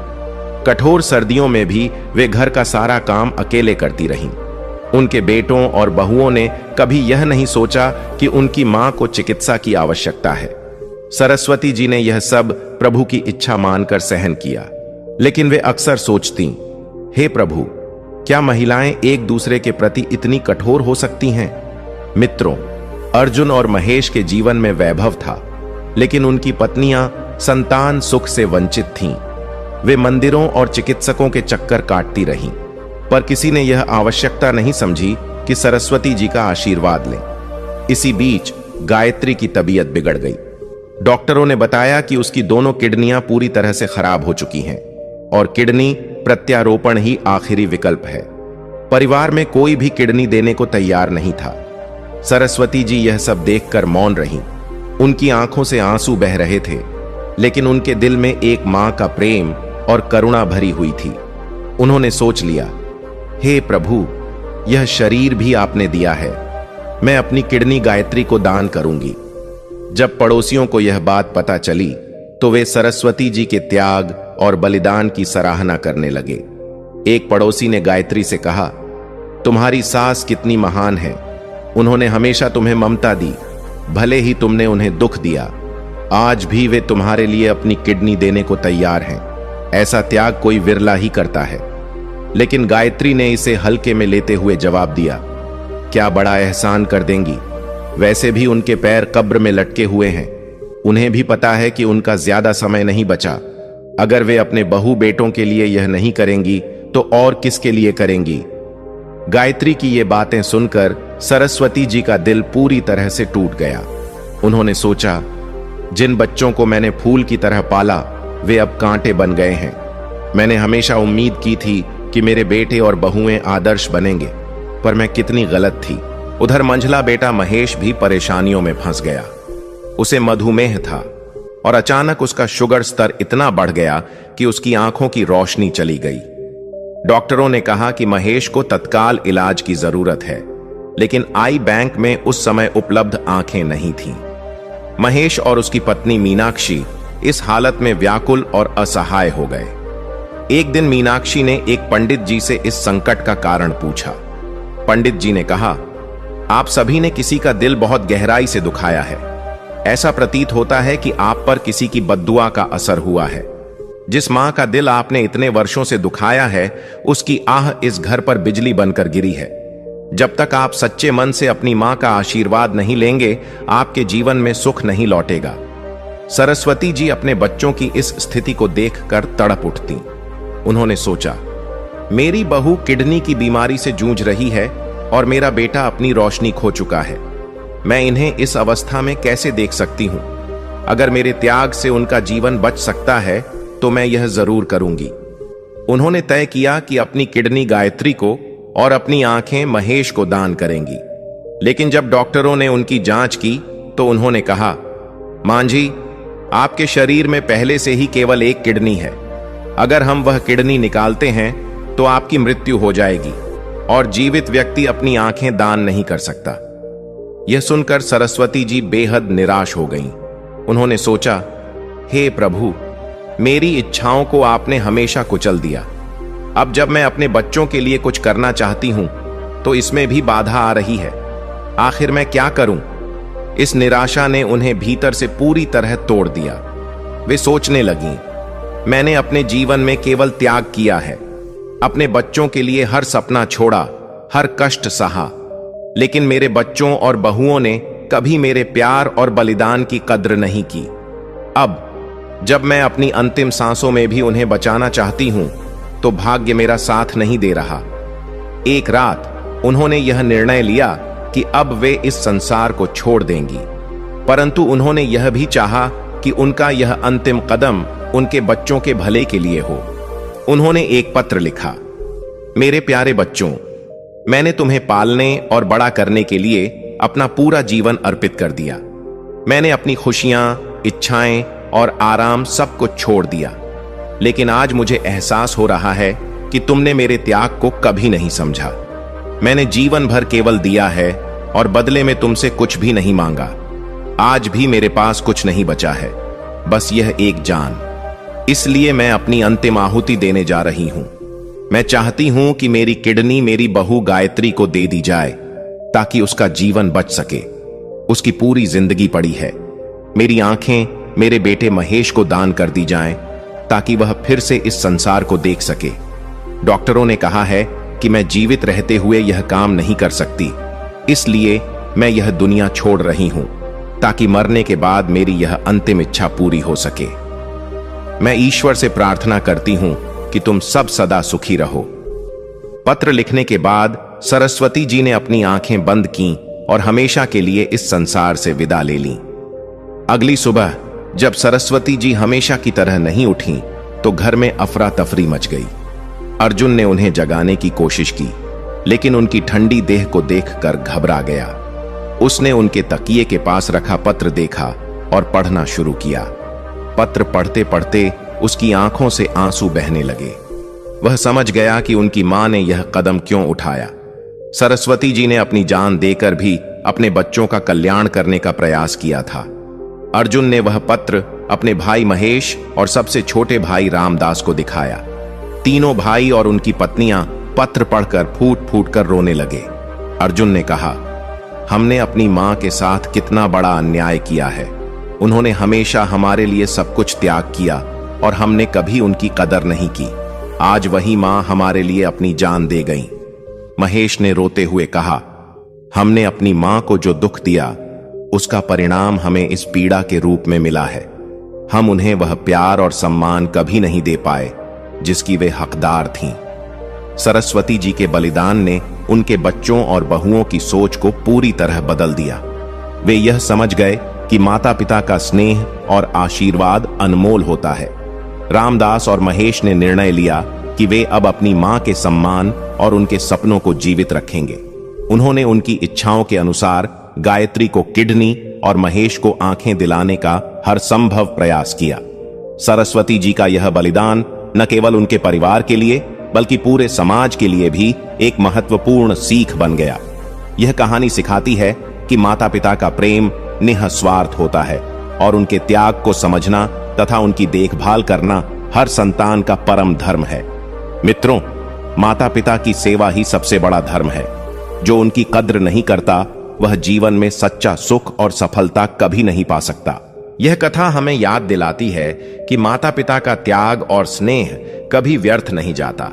कठोर सर्दियों में भी वे घर का सारा काम अकेले करती रहीं। उनके बेटों और बहुओं ने कभी यह नहीं सोचा कि उनकी मां को चिकित्सा की आवश्यकता है। सरस्वती जी ने यह सब प्रभु की इच्छा मानकर सहन किया, लेकिन वे अक्सर सोचती, हे प्रभु, क्या महिलाएं एक दूसरे के प्रति इतनी कठोर हो सकती हैं? मित्रों, अर्जुन और महेश के जीवन में वैभव था, लेकिन उनकी पत्नियां संतान सुख से वंचित थीं। वे मंदिरों और चिकित्सकों के चक्कर काटती रहीं, पर किसी ने यह आवश्यकता नहीं समझी कि सरस्वती जी का आशीर्वाद लें। इसी बीच गायत्री की तबीयत बिगड़ गई। डॉक्टरों ने बताया कि उसकी दोनों किडनियां पूरी तरह से खराब हो चुकी हैं और किडनी प्रत्यारोपण ही आखिरी विकल्प है। परिवार में कोई भी किडनी देने को तैयार नहीं था। सरस्वती जी यह सब देखकर मौन रहीं। उनकी आंखों से आंसू बह रहे थे, लेकिन उनके दिल में एक मां का प्रेम और करुणा भरी हुई थी। उन्होंने सोच लिया, हे प्रभु, यह शरीर भी आपने दिया है, मैं अपनी किडनी गायत्री को दान करूंगी। जब पड़ोसियों को यह बात पता चली तो वे सरस्वती जी के त्याग और बलिदान की सराहना करने लगे। एक पड़ोसी ने गायत्री से कहा, तुम्हारी सास कितनी महान है। उन्होंने हमेशा तुम्हें ममता दी, भले ही तुमने उन्हें दुख दिया। आज भी वे तुम्हारे लिए अपनी किडनी देने को तैयार हैं। ऐसा त्याग कोई विरला ही करता है। लेकिन गायत्री ने इसे हल्के में लेते हुए जवाब दिया, क्या बड़ा एहसान कर देंगी? वैसे भी उनके पैर कब्र में लटके हुए हैं। उन्हें भी पता है कि उनका ज्यादा समय नहीं बचा। अगर वे अपने बहू बेटों के लिए यह नहीं करेंगी तो और किसके लिए करेंगी? गायत्री की ये बातें सुनकर सरस्वती जी का दिल पूरी तरह से टूट गया। उन्होंने सोचा, जिन बच्चों को मैंने फूल की तरह पाला वे अब कांटे बन गए हैं। मैंने हमेशा उम्मीद की थी कि मेरे बेटे और बहुएं आदर्श बनेंगे, पर मैं कितनी गलत थी। उधर मंझला बेटा महेश भी परेशानियों में फंस गया। उसे मधुमेह था और अचानक उसका शुगर स्तर इतना बढ़ गया कि उसकी आंखों की रोशनी चली गई। डॉक्टरों ने कहा कि महेश को तत्काल इलाज की जरूरत है, लेकिन आई बैंक में उस समय उपलब्ध आंखें नहीं थीं। महेश और उसकी पत्नी मीनाक्षी इस हालत में व्याकुल और असहाय हो गए। एक दिन मीनाक्षी ने एक पंडित जी से इस संकट का कारण पूछा। पंडित जी ने कहा, आप सभी ने किसी का दिल बहुत गहराई से दुखाया है। ऐसा प्रतीत होता है कि आप पर किसी की बद्दुआ का असर हुआ है। जिस मां का दिल आपने इतने वर्षों से दुखाया है, उसकी आह इस घर पर बिजली बनकर गिरी है। जब तक आप सच्चे मन से अपनी मां का आशीर्वाद नहीं लेंगे, आपके जीवन में सुख नहीं लौटेगा। सरस्वती जी अपने बच्चों की इस स्थिति को देखकर तड़प उठती। उन्होंने सोचा, मेरी बहू किडनी की बीमारी से जूझ रही है और मेरा बेटा अपनी रोशनी खो चुका है। मैं इन्हें इस अवस्था में कैसे देख सकती हूं? अगर मेरे त्याग से उनका जीवन बच सकता है तो मैं यह जरूर करूंगी। उन्होंने तय किया कि अपनी किडनी गायत्री को और अपनी आंखें महेश को दान करेंगी। लेकिन जब डॉक्टरों ने उनकी जांच की तो उन्होंने कहा, मां जी, आपके शरीर में पहले से ही केवल एक किडनी है। अगर हम वह किडनी निकालते हैं तो आपकी मृत्यु हो जाएगी और जीवित व्यक्ति अपनी आंखें दान नहीं कर सकता। यह सुनकर सरस्वती जी बेहद निराश हो गईं। उन्होंने सोचा, हे प्रभु, मेरी इच्छाओं को आपने हमेशा कुचल दिया। अब जब मैं अपने बच्चों के लिए कुछ करना चाहती हूं तो इसमें भी बाधा आ रही है। आखिर मैं क्या करूं? इस निराशा ने उन्हें भीतर से पूरी तरह तोड़ दिया। वे सोचने लगीं, मैंने अपने जीवन में केवल त्याग किया है। अपने बच्चों के लिए हर सपना छोड़ा, हर कष्ट सहा, लेकिन मेरे बच्चों और बहुओं ने कभी मेरे प्यार और बलिदान की कद्र नहीं की। अब जब मैं अपनी अंतिम सांसों में भी उन्हें बचाना चाहती हूं तो भाग्य मेरा साथ नहीं दे रहा। एक रात उन्होंने यह निर्णय लिया कि अब वे इस संसार को छोड़ देंगी, परंतु उन्होंने यह भी चाहा कि उनका यह अंतिम कदम उनके बच्चों के भले के लिए हो। उन्होंने एक पत्र लिखा, मेरे प्यारे बच्चों, मैंने तुम्हें पालने और बड़ा करने के लिए अपना पूरा जीवन अर्पित कर दिया। मैंने अपनी खुशियां, इच्छाएं और आराम सब कुछ छोड़ दिया। लेकिन आज मुझे एहसास हो रहा है कि तुमने मेरे त्याग को कभी नहीं समझा। मैंने जीवन भर केवल दिया है और बदले में तुमसे कुछ भी नहीं मांगा। आज भी मेरे पास कुछ नहीं बचा है, बस यह एक जान। इसलिए मैं अपनी अंतिम आहुति देने जा रही हूं। मैं चाहती हूं कि मेरी किडनी मेरी बहू गायत्री को दे दी जाए ताकि उसका जीवन बच सके। उसकी पूरी जिंदगी पड़ी है। मेरी आंखें मेरे बेटे महेश को दान कर दी जाएं ताकि वह फिर से इस संसार को देख सके। डॉक्टरों ने कहा है कि मैं जीवित रहते हुए यह काम नहीं कर सकती, इसलिए मैं यह दुनिया छोड़ रही हूं ताकि मरने के बाद मेरी यह अंतिम इच्छा पूरी हो सके। मैं ईश्वर से प्रार्थना करती हूं कि तुम सब सदा सुखी रहो। पत्र लिखने के बाद सरस्वती जी ने अपनी आंखें बंद कीं और हमेशा के लिए इस संसार से विदा ले लीं। अगली सुबह जब सरस्वती जी हमेशा की तरह नहीं उठीं, तो घर में अफरा तफरी मच गई। अर्जुन ने उन्हें जगाने की कोशिश की, लेकिन उनकी ठंडी देह को देखकर घबरा गया। उसने उनके तकिए के पास रखा पत्र देखा और पढ़ना शुरू किया। पत्र पढ़ते पढ़ते उसकी आंखों से आंसू बहने लगे। वह समझ गया कि उनकी मां ने यह कदम क्यों उठाया। सरस्वती जी ने अपनी जान देकर भी अपने बच्चों का कल्याण करने का प्रयास किया था। अर्जुन ने वह पत्र अपने भाई महेश और सबसे छोटे भाई रामदास को दिखाया। तीनों भाई और उनकी पत्नियां पत्र पढ़कर फूट फूट कर रोने लगे। अर्जुन ने कहा, हमने अपनी मां के साथ कितना बड़ा अन्याय किया है। उन्होंने हमेशा हमारे लिए सब कुछ त्याग किया और हमने कभी उनकी कदर नहीं की। आज वही मां हमारे लिए अपनी जान दे गई। महेश ने रोते हुए कहा, हमने अपनी मां को जो दुख दिया उसका परिणाम हमें इस पीड़ा के रूप में मिला है। हम उन्हें वह प्यार और सम्मान कभी नहीं दे पाए जिसकी वे हकदार थीं। सरस्वती जी के बलिदान ने उनके बच्चों और बहुओं की सोच को पूरी तरह बदल दिया। वे यह समझ गए कि माता पिता का स्नेह और आशीर्वाद अनमोल होता है। रामदास और महेश ने निर्णय लिया कि वे अब अपनी मां के सम्मान और उनके सपनों को जीवित रखेंगे। उन्होंने उनकी इच्छाओं के अनुसार गायत्री को किडनी और महेश को आंखें दिलाने का हर संभव प्रयास किया। सरस्वती जी का यह बलिदान न केवल उनके परिवार के लिए बल्कि पूरे समाज के लिए भी एक महत्वपूर्ण सीख बन गया। यह कहानी सिखाती है कि माता पिता का प्रेम निःस्वार्थ होता है और उनके त्याग को समझना तथा उनकी देखभाल करना हर संतान का परम धर्म है। मित्रों, माता पिता की सेवा ही सबसे बड़ा धर्म है। जो उनकी कद्र नहीं करता वह जीवन में सच्चा सुख और सफलता कभी नहीं पा सकता। यह कथा हमें याद दिलाती है कि माता पिता का त्याग और स्नेह कभी व्यर्थ नहीं जाता।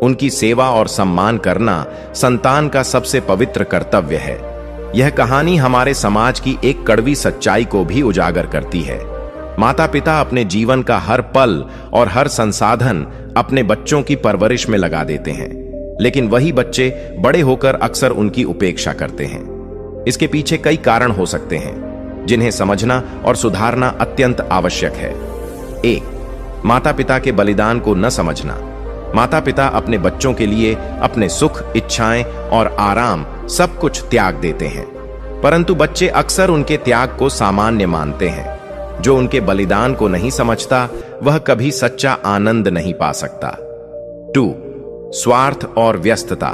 उनकी सेवा और सम्मान करना संतान का सबसे पवित्र कर्तव्य है। यह कहानी हमारे समाज की एक कड़वी सच्चाई को भी उजागर करती है। माता पिता अपने जीवन का हर पल और हर संसाधन अपने बच्चों की परवरिश में लगा देते हैं, लेकिन वही बच्चे बड़े होकर अक्सर उनकी उपेक्षा करते हैं। इसके पीछे कई कारण हो सकते हैं जिन्हें समझना और सुधारना अत्यंत आवश्यक है। 1. माता पिता के बलिदान को न समझना। माता पिता अपने बच्चों के लिए अपने सुख, इच्छाएं और आराम सब कुछ त्याग देते हैं, परंतु बच्चे अक्सर उनके त्याग को सामान्य मानते हैं। जो उनके बलिदान को नहीं समझता वह कभी सच्चा आनंद नहीं पा सकता। 2. स्वार्थ और व्यस्तता।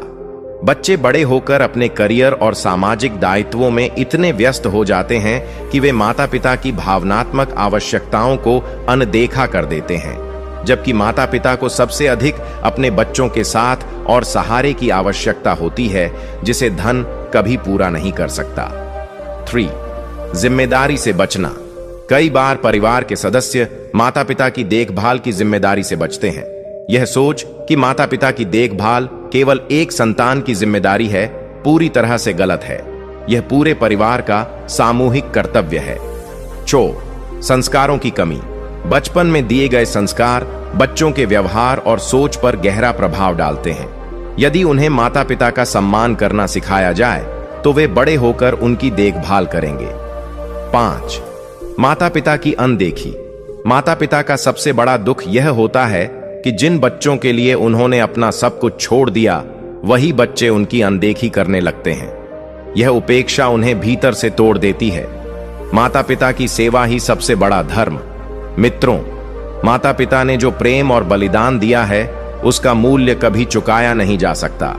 बच्चे बड़े होकर अपने करियर और सामाजिक दायित्वों में इतने व्यस्त हो जाते हैं कि वे माता पिता की भावनात्मक आवश्यकताओं को अनदेखा कर देते हैं, जबकि माता पिता को सबसे अधिक अपने बच्चों के साथ और सहारे की आवश्यकता होती है, जिसे धन कभी पूरा नहीं कर सकता। 3. जिम्मेदारी से बचना। कई बार परिवार के सदस्य माता पिता की देखभाल की जिम्मेदारी से बचते हैं। यह सोच कि माता पिता की देखभाल केवल एक संतान की जिम्मेदारी है पूरी तरह से गलत है। यह पूरे परिवार का सामूहिक कर्तव्य है। 4. संस्कारों की कमी। बचपन में दिए गए संस्कार बच्चों के व्यवहार और सोच पर गहरा प्रभाव डालते हैं। यदि उन्हें माता पिता का सम्मान करना सिखाया जाए तो वे बड़े होकर उनकी देखभाल करेंगे। 5. माता पिता की अनदेखी। माता पिता का सबसे बड़ा दुख यह होता है कि जिन बच्चों के लिए उन्होंने अपना सब कुछ छोड़ दिया वही बच्चे उनकी अनदेखी करने लगते हैं। यह उपेक्षा उन्हें भीतर से तोड़ देती है। माता पिता की सेवा ही सबसे बड़ा धर्म। मित्रों, माता पिता ने जो प्रेम और बलिदान दिया है उसका मूल्य कभी चुकाया नहीं जा सकता।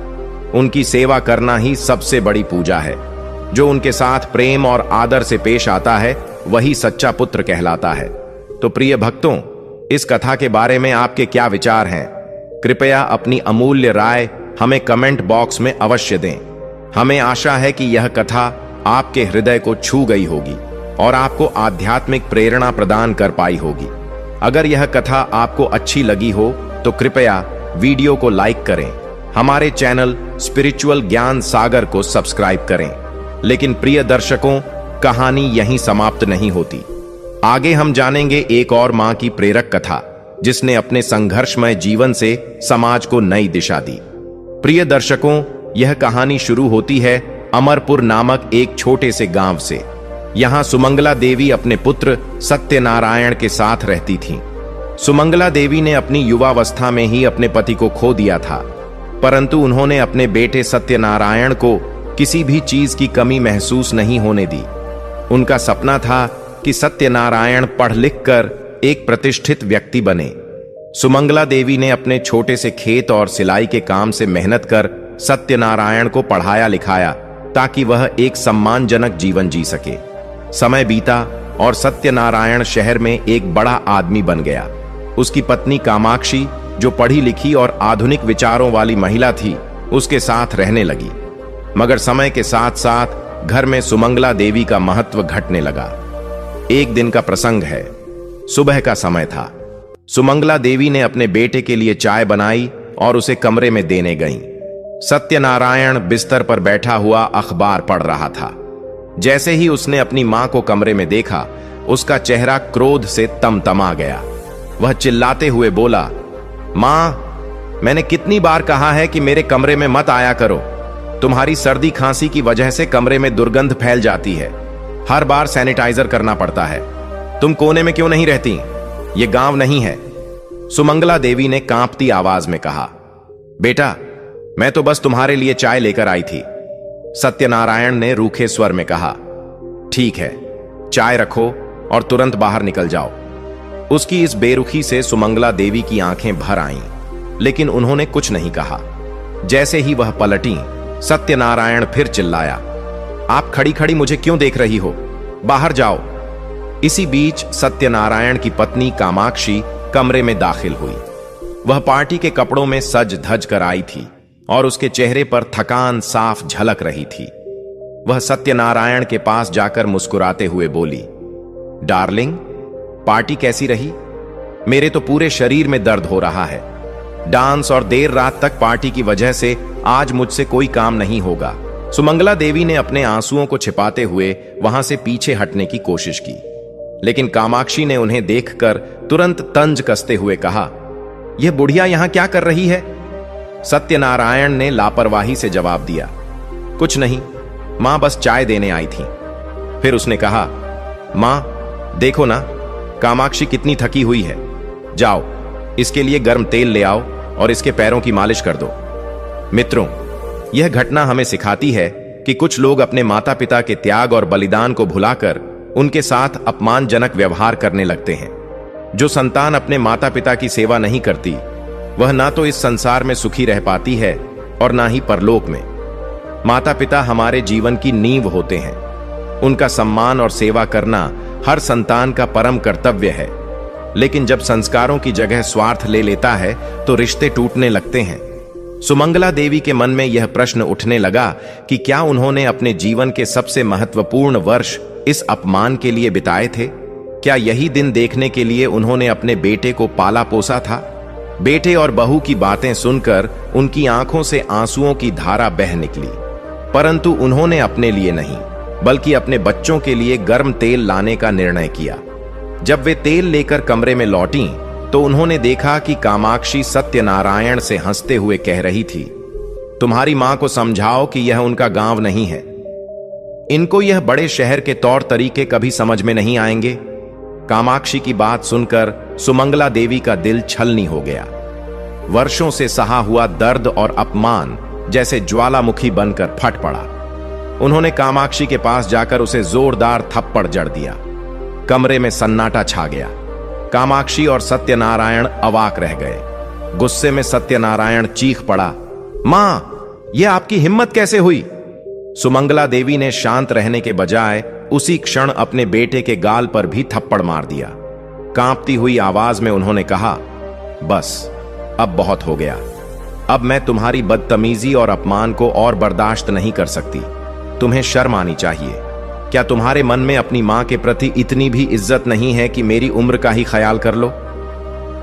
उनकी सेवा करना ही सबसे बड़ी पूजा है। जो उनके साथ प्रेम और आदर से पेश आता है वही सच्चा पुत्र कहलाता है। तो प्रिय भक्तों, इस कथा के बारे में आपके क्या विचार हैं? कृपया अपनी अमूल्य राय हमें कमेंट बॉक्स में अवश्य दें। हमें आशा है कि यह कथा आपके हृदय को छू गई होगी और आपको आध्यात्मिक प्रेरणा प्रदान कर पाई होगी। अगर यह कथा आपको अच्छी लगी हो तो कृपया वीडियो को लाइक करें, हमारे चैनल स्पिरिचुअल ज्ञान सागर को सब्सक्राइब करें। लेकिन प्रिय दर्शकों, कहानी यहीं समाप्त नहीं होती। आगे हम जानेंगे एक और मां की प्रेरक कथा जिसने अपने संघर्षमय जीवन से समाज को नई दिशा दी। प्रिय दर्शकों, यह कहानी शुरू होती है अमरपुर नामक एक छोटे से गांव से। यहां सुमंगला देवी अपने पुत्र सत्यनारायण के साथ रहती थीं। सुमंगला देवी ने अपनी युवावस्था में ही अपने पति को खो दिया था, परंतु उन्होंने अपने बेटे सत्यनारायण को किसी भी चीज की कमी महसूस नहीं होने दी। उनका सपना था कि सत्यनारायण पढ़ लिख कर एक प्रतिष्ठित व्यक्ति बने। सुमंगला देवी ने अपने छोटे से खेत और सिलाई के काम से मेहनत कर सत्यनारायण को पढ़ाया लिखाया ताकि वह एक सम्मानजनक जीवन जी सके। समय बीता और सत्यनारायण शहर में एक बड़ा आदमी बन गया। उसकी पत्नी कामाक्षी, जो पढ़ी लिखी और आधुनिक विचारों वाली महिला थी, उसके साथ रहने लगी। मगर समय के साथ साथ घर में सुमंगला देवी का महत्व घटने लगा। एक दिन का प्रसंग है। सुबह का समय था। सुमंगला देवी ने अपने बेटे के लिए चाय बनाई और उसे कमरे में देने गईं। सत्यनारायण बिस्तर पर बैठा हुआ अखबार पढ़ रहा था। जैसे ही उसने अपनी मां को कमरे में देखा, उसका चेहरा क्रोध से तमतमा गया। वह चिल्लाते हुए बोला, मां, मैंने कितनी बार कहा है कि मेरे कमरे में मत आया करो। तुम्हारी सर्दी खांसी की वजह से कमरे में दुर्गंध फैल जाती है। हर बार सैनिटाइजर करना पड़ता है। तुम कोने में क्यों नहीं रहती? ये गांव नहीं है। सुमंगला देवी ने कांपती आवाज में कहा, बेटा, मैं तो बस तुम्हारे लिए चाय लेकर आई थी। सत्यनारायण ने रूखे स्वर में कहा, ठीक है, चाय रखो और तुरंत बाहर निकल जाओ। उसकी इस बेरुखी से सुमंगला देवी की आंखें भर आईं, लेकिन उन्होंने कुछ नहीं कहा। जैसे ही वह पलटी, सत्यनारायण फिर चिल्लाया, आप खड़ी खड़ी मुझे क्यों देख रही हो? बाहर जाओ। इसी बीच सत्यनारायण की पत्नी कामाक्षी कमरे में दाखिल हुई। वह पार्टी के कपड़ों में सज धज कर आई थी और उसके चेहरे पर थकान साफ झलक रही थी। वह सत्यनारायण के पास जाकर मुस्कुराते हुए बोली, डार्लिंग, पार्टी कैसी रही? मेरे तो पूरे शरीर में दर्द हो रहा है। डांस और देर रात तक पार्टी की वजह से आज मुझसे कोई काम नहीं होगा। सुमंगला देवी ने अपने आंसुओं को छिपाते हुए वहां से पीछे हटने की कोशिश की, लेकिन कामाक्षी ने उन्हें देखकर तुरंत तंज कसते हुए कहा, यह बुढ़िया यहां क्या कर रही है? सत्यनारायण ने लापरवाही से जवाब दिया, कुछ नहीं, मां बस चाय देने आई थी। फिर उसने कहा, मां, देखो ना, कामाक्षी कितनी थकी हुई है। जाओ, इसके लिए गर्म तेल ले आओ और इसके पैरों की मालिश कर दो। मित्रों, यह घटना हमें सिखाती है कि कुछ लोग अपने माता पिता के त्याग और बलिदान को भुलाकर उनके साथ अपमानजनक व्यवहार करने लगते हैं। जो संतान अपने माता पिता की सेवा नहीं करती, वह ना तो इस संसार में सुखी रह पाती है और ना ही परलोक में। माता पिता हमारे जीवन की नींव होते हैं। उनका सम्मान और सेवा करना हर संतान का परम कर्तव्य है। लेकिन जब संस्कारों की जगह स्वार्थ ले लेता है तो रिश्ते टूटने लगते हैं। सुमंगला देवी के मन में यह प्रश्न उठने लगा कि क्या उन्होंने अपने जीवन के सबसे महत्वपूर्ण वर्ष इस अपमान के लिए बिताए थे? क्या यही दिन देखने के लिए उन्होंने अपने बेटे को पाला पोसा था? बेटे और बहू की बातें सुनकर उनकी आंखों से आंसुओं की धारा बह निकली, परंतु उन्होंने अपने लिए नहीं बल्कि अपने बच्चों के लिए गर्म तेल लाने का निर्णय किया। जब वे तेल लेकर कमरे में लौटीं, तो उन्होंने देखा कि कामाक्षी सत्यनारायण से हंसते हुए कह रही थी, तुम्हारी मां को समझाओ कि यह उनका गांव नहीं है। इनको यह बड़े शहर के तौर तरीके कभी समझ में नहीं आएंगे। कामाक्षी की बात सुनकर सुमंगला देवी का दिल छलनी हो गया। वर्षों से सहा हुआ दर्द और अपमान जैसे ज्वालामुखी बनकर फट पड़ा। उन्होंने कामाक्षी के पास जाकर उसे जोरदार थप्पड़ जड़ दिया। कमरे में सन्नाटा छा गया। कामाक्षी और सत्यनारायण अवाक रह गए। गुस्से में सत्यनारायण चीख पड़ा, मां, यह आपकी हिम्मत कैसे हुई? सुमंगला देवी ने शांत रहने के बजाय उसी क्षण अपने बेटे के गाल पर भी थप्पड़ मार दिया। कांपती हुई आवाज में उन्होंने कहा, बस, अब बहुत हो गया। अब मैं तुम्हारी बदतमीजी और अपमान को और बर्दाश्त नहीं कर सकती। तुम्हें शर्म आनी चाहिए। क्या तुम्हारे मन में अपनी मां के प्रति इतनी भी इज्जत नहीं है कि मेरी उम्र का ही ख्याल कर लो?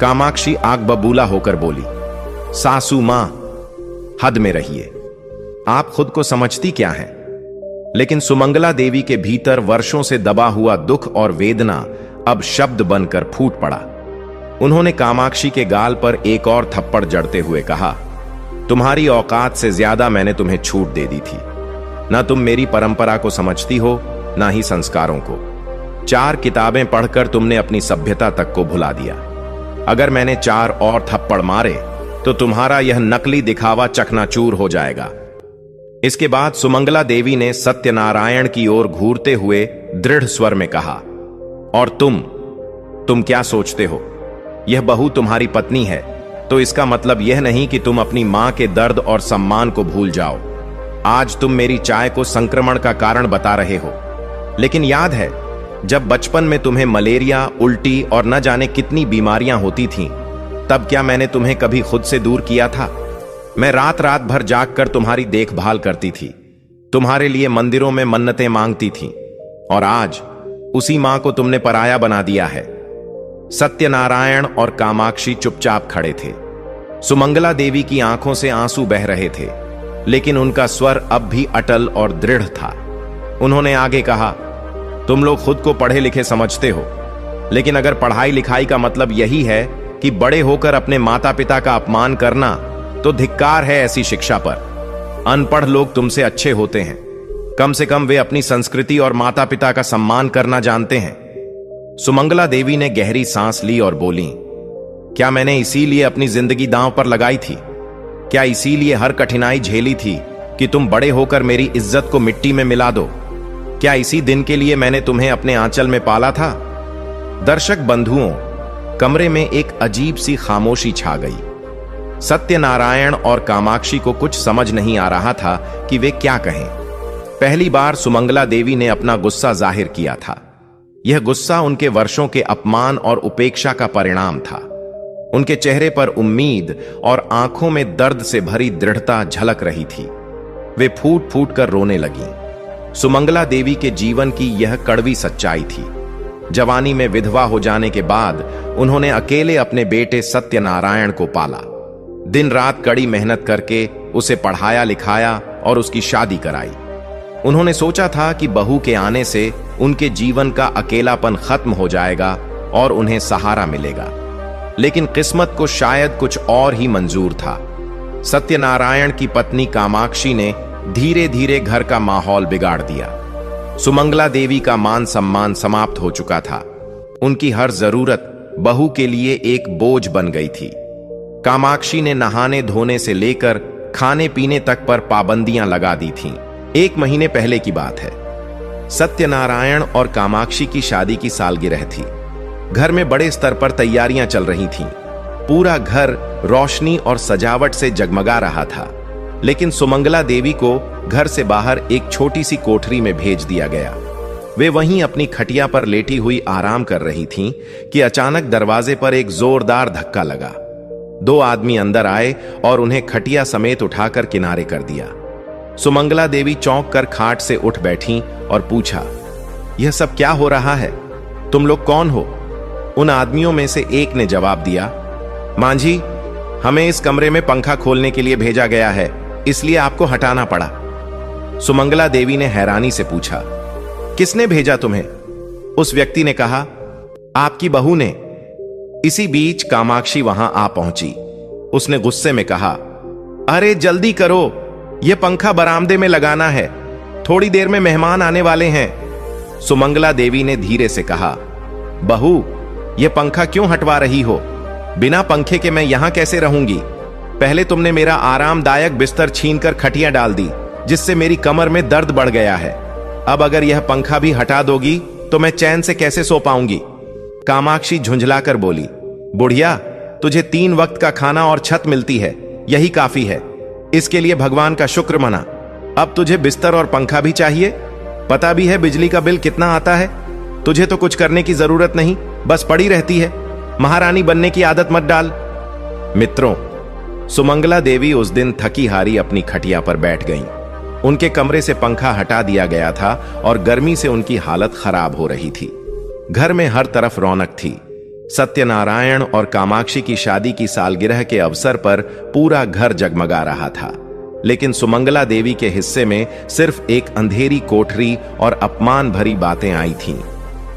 कामाक्षी आग बबूला होकर बोली, सासू मां, हद में रहिए। आप खुद को समझती क्या हैं? लेकिन सुमंगला देवी के भीतर वर्षों से दबा हुआ दुख और वेदना अब शब्द बनकर फूट पड़ा। उन्होंने कामाक्षी के गाल पर एक और थप्पड़ जड़ते हुए कहा, तुम्हारी औकात से ज्यादा मैंने तुम्हें छूट दे दी थी। ना तुम मेरी परंपरा को समझती हो, ना ही संस्कारों को। 4 किताबें पढ़कर तुमने अपनी सभ्यता तक को भुला दिया। अगर मैंने 4 और थप्पड़ मारे तो तुम्हारा यह नकली दिखावा चकनाचूर हो जाएगा। इसके बाद सुमंगला देवी ने सत्यनारायण की ओर घूरते हुए दृढ़ स्वर में कहा, और तुम क्या सोचते हो? यह बहू तुम्हारी पत्नी है, तो इसका मतलब यह नहीं कि तुम अपनी मां के दर्द और सम्मान को भूल जाओ। आज तुम मेरी चाय को संक्रमण का कारण बता रहे हो, लेकिन याद है जब बचपन में तुम्हें मलेरिया, उल्टी और न जाने कितनी बीमारियां होती थीं, तब क्या मैंने तुम्हें कभी खुद से दूर किया था? मैं रात रात भर जागकर तुम्हारी देखभाल करती थी, तुम्हारे लिए मंदिरों में मन्नतें मांगती थी, और आज उसी मां को तुमने पराया बना दिया है। सत्यनारायण और कामाक्षी चुपचाप खड़े थे। सुमंगला देवी की आंखों से आंसू बह रहे थे, लेकिन उनका स्वर अब भी अटल और दृढ़ था। उन्होंने आगे कहा, तुम लोग खुद को पढ़े लिखे समझते हो, लेकिन अगर पढ़ाई लिखाई का मतलब यही है कि बड़े होकर अपने माता पिता का अपमान करना, तो धिक्कार है ऐसी शिक्षा पर। अनपढ़ लोग तुमसे अच्छे होते हैं, कम से कम वे अपनी संस्कृति और माता पिता का सम्मान करना जानते हैं। सुमंगला देवी ने गहरी सांस ली और बोली, क्या मैंने इसीलिए अपनी जिंदगी दांव पर लगाई थी? क्या इसीलिए हर कठिनाई झेली थी कि तुम बड़े होकर मेरी इज्जत को मिट्टी में मिला दो? क्या इसी दिन के लिए मैंने तुम्हें अपने आंचल में पाला था? दर्शक बंधुओं, कमरे में एक अजीब सी खामोशी छा गई। सत्यनारायण और कामाक्षी को कुछ समझ नहीं आ रहा था कि वे क्या कहें। पहली बार सुमंगला देवी ने अपना गुस्सा जाहिर किया था। यह गुस्सा उनके वर्षों के अपमान और उपेक्षा का परिणाम था। उनके चेहरे पर उम्मीद और आंखों में दर्द से भरी दृढ़ता झलक रही थी। वे फूट फूट कर रोने लगीं। सुमंगला देवी के जीवन की यह कड़वी सच्चाई थी। जवानी में विधवा हो जाने के बाद उन्होंने अकेले अपने बेटे सत्यनारायण को पाला। दिन रात कड़ी मेहनत करके उसे पढ़ाया लिखाया और उसकी शादी कराई। उन्होंने सोचा था कि बहू के आने से उनके जीवन का अकेलापन खत्म हो जाएगा और उन्हें सहारा मिलेगा, लेकिन किस्मत को शायद कुछ और ही मंजूर था। सत्यनारायण की पत्नी कामाक्षी ने धीरे धीरे घर का माहौल बिगाड़ दिया। सुमंगला देवी का मान सम्मान समाप्त हो चुका था। उनकी हर जरूरत बहू के लिए एक बोझ बन गई थी। कामाक्षी ने नहाने धोने से लेकर खाने पीने तक पर पाबंदियां लगा दी थीं। 1 महीने पहले की बात है। सत्यनारायण और कामाक्षी की शादी की सालगिरह थी। घर में बड़े स्तर पर तैयारियां चल रही थीं। पूरा घर रोशनी और सजावट से जगमगा रहा था, लेकिन सुमंगला देवी को घर से बाहर एक छोटी सी कोठरी में भेज दिया गया। वे वहीं अपनी खटिया पर लेटी हुई आराम कर रही थीं कि अचानक दरवाजे पर एक जोरदार धक्का लगा। 2 आदमी अंदर आए और उन्हें खटिया समेत उठाकर किनारे कर दिया। सुमंगला देवी चौंक कर खाट से उठ बैठी और पूछा, यह सब क्या हो रहा है? तुम लोग कौन हो? उन आदमियों में से एक ने जवाब दिया, मांझी, हमें इस कमरे में पंखा खोलने के लिए भेजा गया है, इसलिए आपको हटाना पड़ा। सुमंगला देवी ने हैरानी से पूछा, किसने भेजा तुम्हें? उस व्यक्ति ने कहा, आपकी बहू ने। इसी बीच कामाक्षी वहां आ पहुंची। उसने गुस्से में कहा, अरे जल्दी करो, यह पंखा बरामदे में लगाना है, थोड़ी देर में मेहमान आने वाले हैं। सुमंगला देवी ने धीरे से कहा, बहू, यह पंखा क्यों हटवा रही हो? बिना पंखे के मैं यहां कैसे रहूंगी? पहले तुमने मेरा आरामदायक बिस्तर छीनकर खटिया डाल दी, जिससे मेरी कमर में दर्द बढ़ गया है। अब अगर यह पंखा भी हटा दोगी तो मैं चैन से कैसे सो पाऊंगी? कामाक्षी झुंझलाकर बोली, बुढ़िया, तुझे 3 वक्त का खाना और छत मिलती है, यही काफी है। इसके लिए भगवान का शुक्र मना। अब तुझे बिस्तर और पंखा भी चाहिए? पता भी है बिजली का बिल कितना आता है? तुझे तो कुछ करने की जरूरत नहीं, बस पड़ी रहती है। महारानी बनने की आदत मत डाल। मित्रों, सुमंगला देवी उस दिन थकी हारी अपनी खटिया पर बैठ गईं। उनके कमरे से पंखा हटा दिया गया था और गर्मी से उनकी हालत खराब हो रही थी। घर में हर तरफ रौनक थी। सत्यनारायण और कामाक्षी की शादी की सालगिरह के अवसर पर पूरा घर जगमगा रहा था, लेकिन सुमंगला देवी के हिस्से में सिर्फ एक अंधेरी कोठरी और अपमान भरी बातें आई थीं।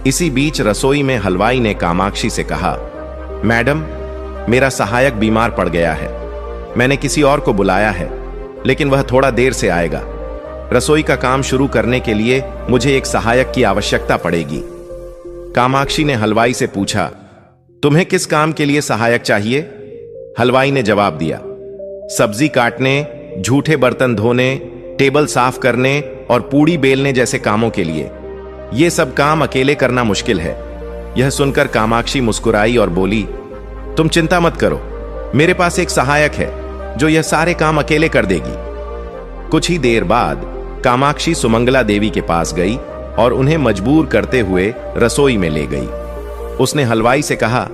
इसी बीच रसोई में हलवाई ने कामाक्षी से कहा, मैडम, मेरा सहायक बीमार पड़ गया है। मैंने किसी और को बुलाया है, लेकिन वह थोड़ा देर से आएगा। रसोई का काम शुरू करने के लिए मुझे एक सहायक की आवश्यकता पड़ेगी। कामाक्षी ने हलवाई से पूछा, तुम्हें किस काम के लिए सहायक चाहिए? हलवाई ने जवाब दिया, सब्जी काटने, झूठे बर्तन धोने, टेबल साफ करने और पूड़ी बेलने जैसे कामों के लिए। यह सब काम अकेले करना मुश्किल है। यह सुनकर कामाक्षी मुस्कुराई और बोली, तुम चिंता मत करो, मेरे पास एक सहायक है जो यह सारे काम अकेले कर देगी। कुछ ही देर बाद कामाक्षी सुमंगला देवी के पास गई और उन्हें मजबूर करते हुए रसोई में ले गई। उसने हलवाई से कहा,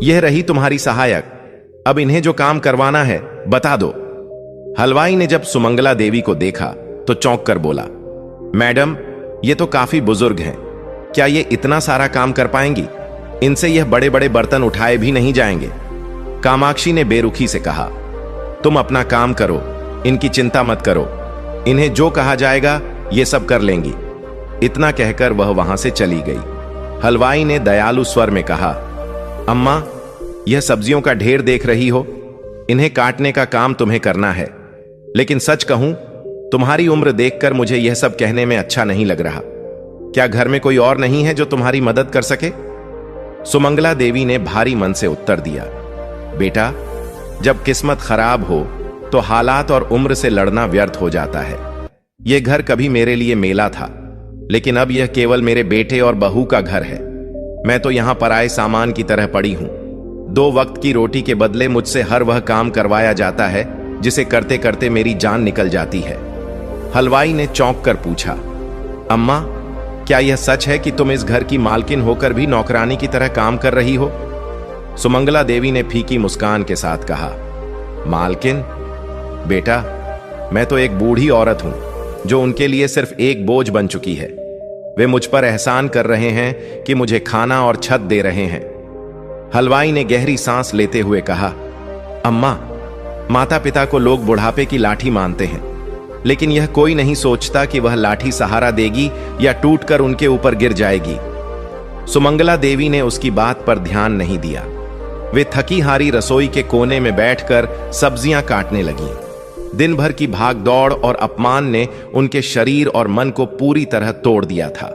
यह रही तुम्हारी सहायक, अब इन्हें जो काम करवाना है बता दो। हलवाई ने जब सुमंगला देवी को देखा तो चौंक कर बोला, मैडम, ये तो काफी बुजुर्ग हैं, क्या ये इतना सारा काम कर पाएंगी? इनसे यह बड़े बड़े बर्तन उठाए भी नहीं जाएंगे। कामाक्षी ने बेरुखी से कहा, तुम अपना काम करो, इनकी चिंता मत करो, इन्हें जो कहा जाएगा ये सब कर लेंगी। इतना कहकर वह वहां से चली गई। हलवाई ने दयालु स्वर में कहा, अम्मा, यह सब्जियों का ढेर देख रही हो, इन्हें काटने का काम तुम्हें करना है, लेकिन सच कहूं, तुम्हारी उम्र देखकर मुझे यह सब कहने में अच्छा नहीं लग रहा। क्या घर में कोई और नहीं है जो तुम्हारी मदद कर सके? सुमंगला देवी ने भारी मन से उत्तर दिया, बेटा, जब किस्मत खराब हो तो हालात और उम्र से लड़ना व्यर्थ हो जाता है। यह घर कभी मेरे लिए मेला था, लेकिन अब यह केवल मेरे बेटे और बहू का घर है। मैं तो यहां पराए सामान की तरह पड़ी हूं। 2 वक्त की रोटी के बदले मुझसे हर वह काम करवाया जाता है जिसे करते करते मेरी जान निकल जाती है। हलवाई ने चौंक कर पूछा, अम्मा, क्या यह सच है कि तुम इस घर की मालकिन होकर भी नौकरानी की तरह काम कर रही हो? सुमंगला देवी ने फीकी मुस्कान के साथ कहा, मालकिन? बेटा, मैं तो एक बूढ़ी औरत हूं जो उनके लिए सिर्फ एक बोझ बन चुकी है। वे मुझ पर एहसान कर रहे हैं कि मुझे खाना और छत दे रहे हैं। हलवाई ने गहरी सांस लेते हुए कहा, अम्मा, माता पिता को लोग बुढ़ापे की लाठी मानते हैं, लेकिन यह कोई नहीं सोचता कि वह लाठी सहारा देगी या टूटकर उनके ऊपर गिर जाएगी। सुमंगला देवी ने उसकी बात पर ध्यान नहीं दिया। वे थकी हारी रसोई के कोने में बैठकर सब्जियां काटने लगीं। दिन भर की भाग दौड़ और अपमान ने उनके शरीर और मन को पूरी तरह तोड़ दिया था।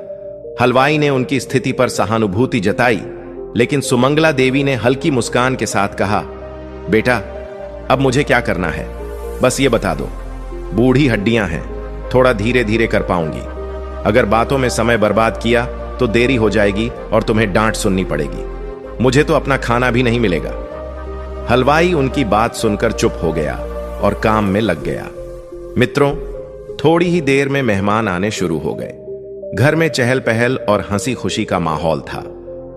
हलवाई ने उनकी स्थिति पर सहानुभूति जताई, लेकिन सुमंगला देवी ने हल्की मुस्कान के साथ कहा, बेटा, अब मुझे क्या करना है, बस ये बता दो। बूढ़ी हड्डियां हैं, थोड़ा धीरे धीरे कर पाऊंगी। अगर बातों में समय बर्बाद किया तो देरी हो जाएगी और तुम्हें डांट सुननी पड़ेगी। मुझे तो अपना खाना भी नहीं मिलेगा। हलवाई उनकी बात सुनकर चुप हो गया और काम में लग गया। मित्रों, थोड़ी ही देर में मेहमान आने शुरू हो गए। घर में चहल पहल और हंसी खुशी का माहौल था।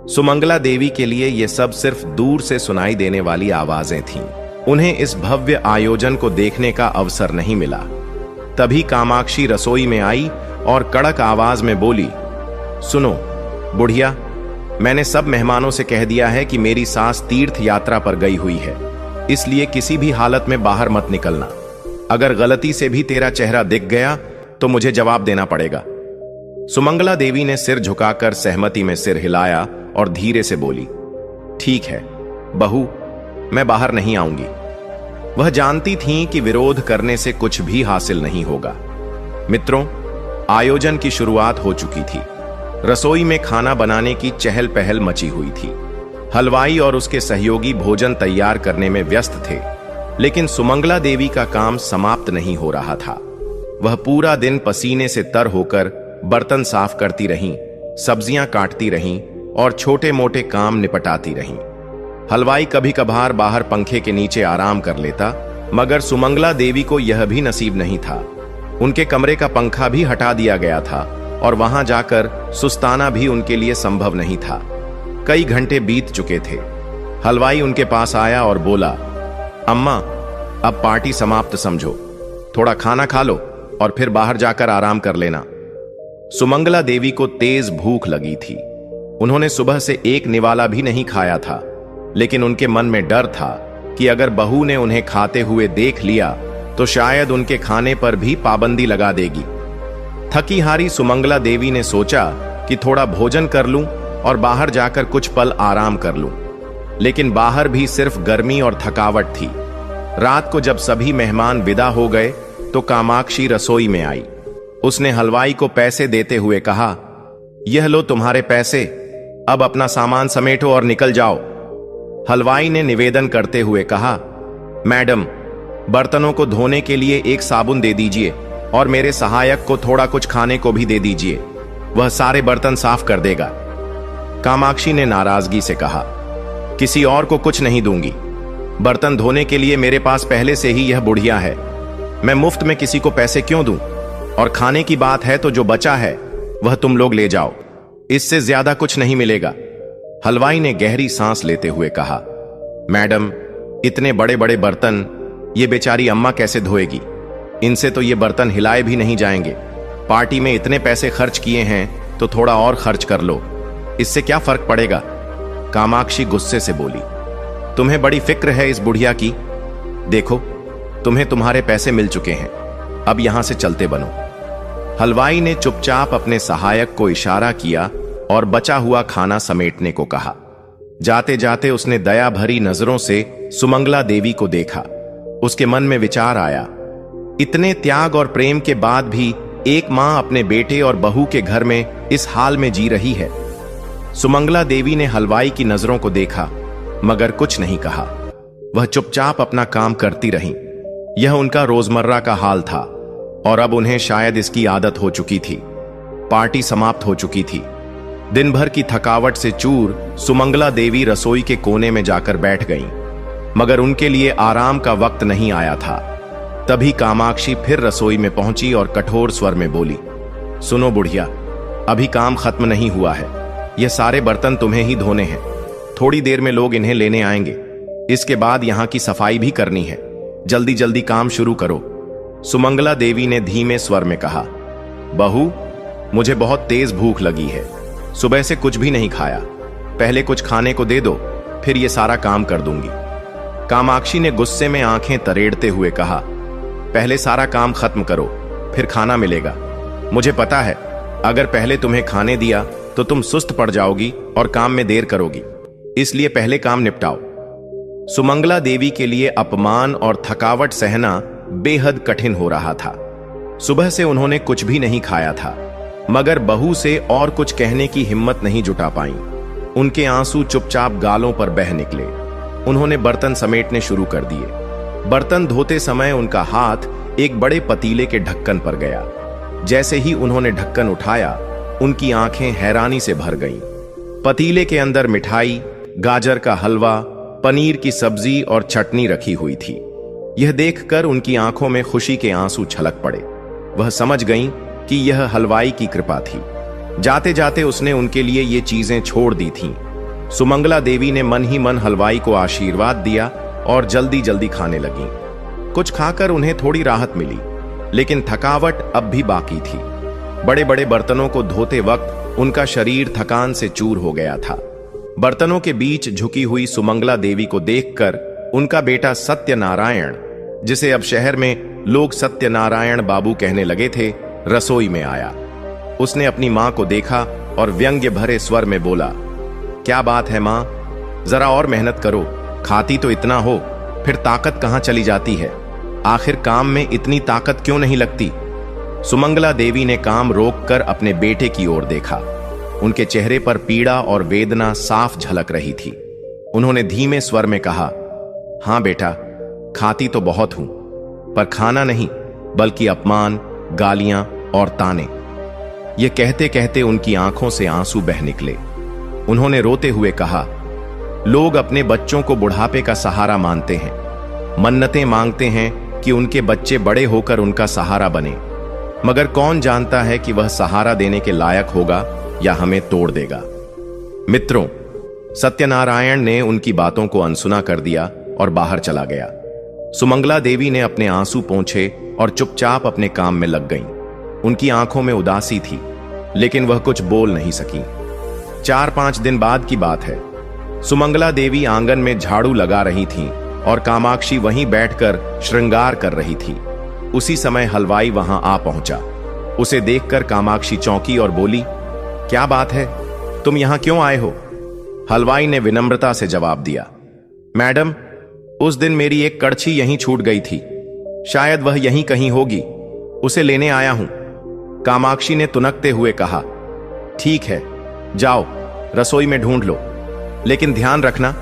सुमंगला देवी के लिए यह सब सिर्फ दूर से सुनाई देने वाली आवाजें थीं। उन्हें इस भव्य आयोजन को देखने का अवसर नहीं मिला। तभी कामाक्षी रसोई में आई और कड़क आवाज में बोली, सुनो बुढ़िया, मैंने सब मेहमानों से कह दिया है कि मेरी सास तीर्थ यात्रा पर गई हुई है, इसलिए किसी भी हालत में बाहर मत निकलना। अगर गलती से भी तेरा चेहरा दिख गया तो मुझे जवाब देना पड़ेगा। सुमंगला देवी ने सिर झुकाकर सहमति में सिर हिलाया और धीरे से बोली, ठीक है बहू, मैं बाहर नहीं आऊंगी। वह जानती थीं कि विरोध करने से कुछ भी हासिल नहीं होगा। मित्रों, आयोजन की शुरुआत हो चुकी थी। रसोई में खाना बनाने की चहल पहल मची हुई थी। हलवाई और उसके सहयोगी भोजन तैयार करने में व्यस्त थे, लेकिन सुमंगला देवी का काम समाप्त नहीं हो रहा था। वह पूरा दिन पसीने से तर होकर बर्तन साफ करती रहीं, सब्जियां काटती रहीं और छोटे मोटे काम निपटाती रहीं। हलवाई कभी कभार बाहर पंखे के नीचे आराम कर लेता, मगर सुमंगला देवी को यह भी नसीब नहीं था। उनके कमरे का पंखा भी हटा दिया गया था और वहां जाकर सुस्ताना भी उनके लिए संभव नहीं था। कई घंटे बीत चुके थे। हलवाई उनके पास आया और बोला, अम्मा, अब पार्टी समाप्त समझो, थोड़ा खाना खा लो और फिर बाहर जाकर आराम कर लेना। सुमंगला देवी को तेज भूख लगी थी। उन्होंने सुबह से एक निवाला भी नहीं खाया था, लेकिन उनके मन में डर था कि अगर बहू ने उन्हें खाते हुए देख लिया तो शायद उनके खाने पर भी पाबंदी लगा देगी। थकी हारी सुमंगला देवी ने सोचा कि थोड़ा भोजन कर लूं और बाहर जाकर कुछ पल आराम कर लूं, लेकिन बाहर भी सिर्फ गर्मी और थकावट थी। रात को जब सभी मेहमान विदा हो गए तो कामाक्षी रसोई में आई। उसने हलवाई को पैसे देते हुए कहा, यह लो तुम्हारे पैसे, अब अपना सामान समेटो और निकल जाओ। हलवाई ने निवेदन करते हुए कहा, मैडम, बर्तनों को धोने के लिए एक साबुन दे दीजिए और मेरे सहायक को थोड़ा कुछ खाने को भी दे दीजिए, वह सारे बर्तन साफ कर देगा। कामाक्षी ने नाराजगी से कहा, किसी और को कुछ नहीं दूंगी। बर्तन धोने के लिए मेरे पास पहले से ही यह बुढ़िया है, मैं मुफ्त में किसी को पैसे क्यों दूं? और खाने की बात है तो जो बचा है वह तुम लोग ले जाओ, इससे ज्यादा कुछ नहीं मिलेगा। हलवाई ने गहरी सांस लेते हुए कहा, मैडम, इतने बड़े बड़े बर्तन ये बेचारी अम्मा कैसे धोएगी? इनसे तो ये बर्तन हिलाए भी नहीं जाएंगे। पार्टी में इतने पैसे खर्च किए हैं तो थोड़ा और खर्च कर लो, इससे क्या फर्क पड़ेगा? कामाक्षी गुस्से से बोली, तुम्हें बड़ी फिक्र है इस बुढ़िया की। देखो, तुम्हें तुम्हारे पैसे मिल चुके हैं, अब यहां से चलते बनो। हलवाई ने चुपचाप अपने सहायक को इशारा किया और बचा हुआ खाना समेटने को कहा। जाते जाते उसने दया भरी नजरों से सुमंगला देवी को देखा। उसके मन में विचार आया, इतने त्याग और प्रेम के बाद भी एक मां अपने बेटे और बहू के घर में इस हाल में जी रही है। सुमंगला देवी ने हलवाई की नजरों को देखा, मगर कुछ नहीं कहा। वह चुपचाप अपना काम करती रहीं। यह उनका रोजमर्रा का हाल था और अब उन्हें शायद इसकी आदत हो चुकी थी। पार्टी समाप्त हो चुकी थी। दिन भर की थकावट से चूर सुमंगला देवी रसोई के कोने में जाकर बैठ गईं, मगर उनके लिए आराम का वक्त नहीं आया था। तभी कामाक्षी फिर रसोई में पहुंची और कठोर स्वर में बोली, सुनो बुढ़िया, अभी काम खत्म नहीं हुआ है। यह सारे बर्तन तुम्हें ही धोने हैं। थोड़ी देर में लोग इन्हें लेने आएंगे। इसके बाद यहां की सफाई भी करनी है। जल्दी जल्दी काम शुरू करो। सुमंगला देवी ने धीमे स्वर में कहा, बहू, मुझे बहुत तेज भूख लगी है। सुबह से कुछ भी नहीं खाया। पहले कुछ खाने को दे दो, फिर ये सारा काम कर दूंगी। कामाक्षी ने गुस्से में आंखें तरेड़ते हुए कहा, पहले सारा काम खत्म करो, फिर खाना मिलेगा। मुझे पता है, अगर पहले तुम्हें खाने दिया तो तुम सुस्त पड़ जाओगी और काम में देर करोगी, इसलिए पहले काम निपटाओ। सुमंगला देवी के लिए अपमान और थकावट सहना बेहद कठिन हो रहा था। सुबह से उन्होंने कुछ भी नहीं खाया था, मगर बहू से और कुछ कहने की हिम्मत नहीं जुटा पाई। उनके आंसू चुपचाप गालों पर बह निकले। उन्होंने बर्तन समेटने शुरू कर दिए। बर्तन धोते समय उनका हाथ एक बड़े पतीले के ढक्कन पर गया। जैसे ही उन्होंने ढक्कन उठाया, उनकी आंखें हैरानी से भर गईं। पतीले के अंदर मिठाई, गाजर का हलवा, पनीर की सब्जी और चटनी रखी हुई थी। यह देखकर उनकी आंखों में खुशी के आंसू छलक पड़े। वह समझ गईं कि यह हलवाई की कृपा थी। जाते जाते उसने उनके लिए ये चीजें छोड़ दी थीं। सुमंगला देवी ने मन ही मन हलवाई को आशीर्वाद दिया और जल्दी जल्दी खाने लगी। कुछ खाकर उन्हें थोड़ी राहत मिली, लेकिन थकावट अब भी बाकी थी। बड़े बड़े बर्तनों को धोते वक्त उनका शरीर थकान से चूर हो गया था। बर्तनों के बीच झुकी हुई सुमंगला देवी को देखकर उनका बेटा सत्यनारायण, जिसे अब शहर में लोग सत्यनारायण बाबू कहने लगे थे, रसोई में आया। उसने अपनी मां को देखा और व्यंग्य भरे स्वर में बोला, क्या बात है मां, जरा और मेहनत करो। खाती तो इतना हो, फिर ताकत कहां चली जाती है? आखिर काम में इतनी ताकत क्यों नहीं लगती? सुमंगला देवी ने काम रोककर अपने बेटे की ओर देखा। उनके चेहरे पर पीड़ा और वेदना साफ झलक रही थी। उन्होंने धीमे स्वर में कहा, हां बेटा, खाती तो बहुत हूं, पर खाना नहीं बल्कि अपमान, गालियां और ताने। ये कहते कहते उनकी आंखों से आंसू बह निकले। उन्होंने रोते हुए कहा, लोग अपने बच्चों को बुढ़ापे का सहारा मानते हैं, मन्नतें मांगते हैं कि उनके बच्चे बड़े होकर उनका सहारा बने, मगर कौन जानता है कि वह सहारा देने के लायक होगा या हमें तोड़ देगा। मित्रों, सत्यनारायण ने उनकी बातों को अनसुना कर दिया और बाहर चला गया। सुमंगला देवी ने अपने आंसू पोंछे और चुपचाप अपने काम में लग गईं। उनकी आंखों में उदासी थी, लेकिन वह कुछ बोल नहीं सकी। 4-5 दिन बाद की बात है। सुमंगला देवी आंगन में झाड़ू लगा रही थीं और कामाक्षी वहीं बैठकर श्रृंगार कर रही थी। उसी समय हलवाई वहां आ पहुंचा। उसे देखकर कामाक्षी चौंकी और बोली, क्या बात है, तुम यहां क्यों आए हो? हलवाई ने विनम्रता से जवाब दिया, मैडम, उस दिन मेरी एक कड़छी यहीं छूट गई थी, शायद वह यहीं कहीं होगी, उसे लेने आया हूं। कामाक्षी ने तुनकते हुए कहा, ठीक है, जाओ रसोई में ढूंढ लो, लेकिन ध्यान रखना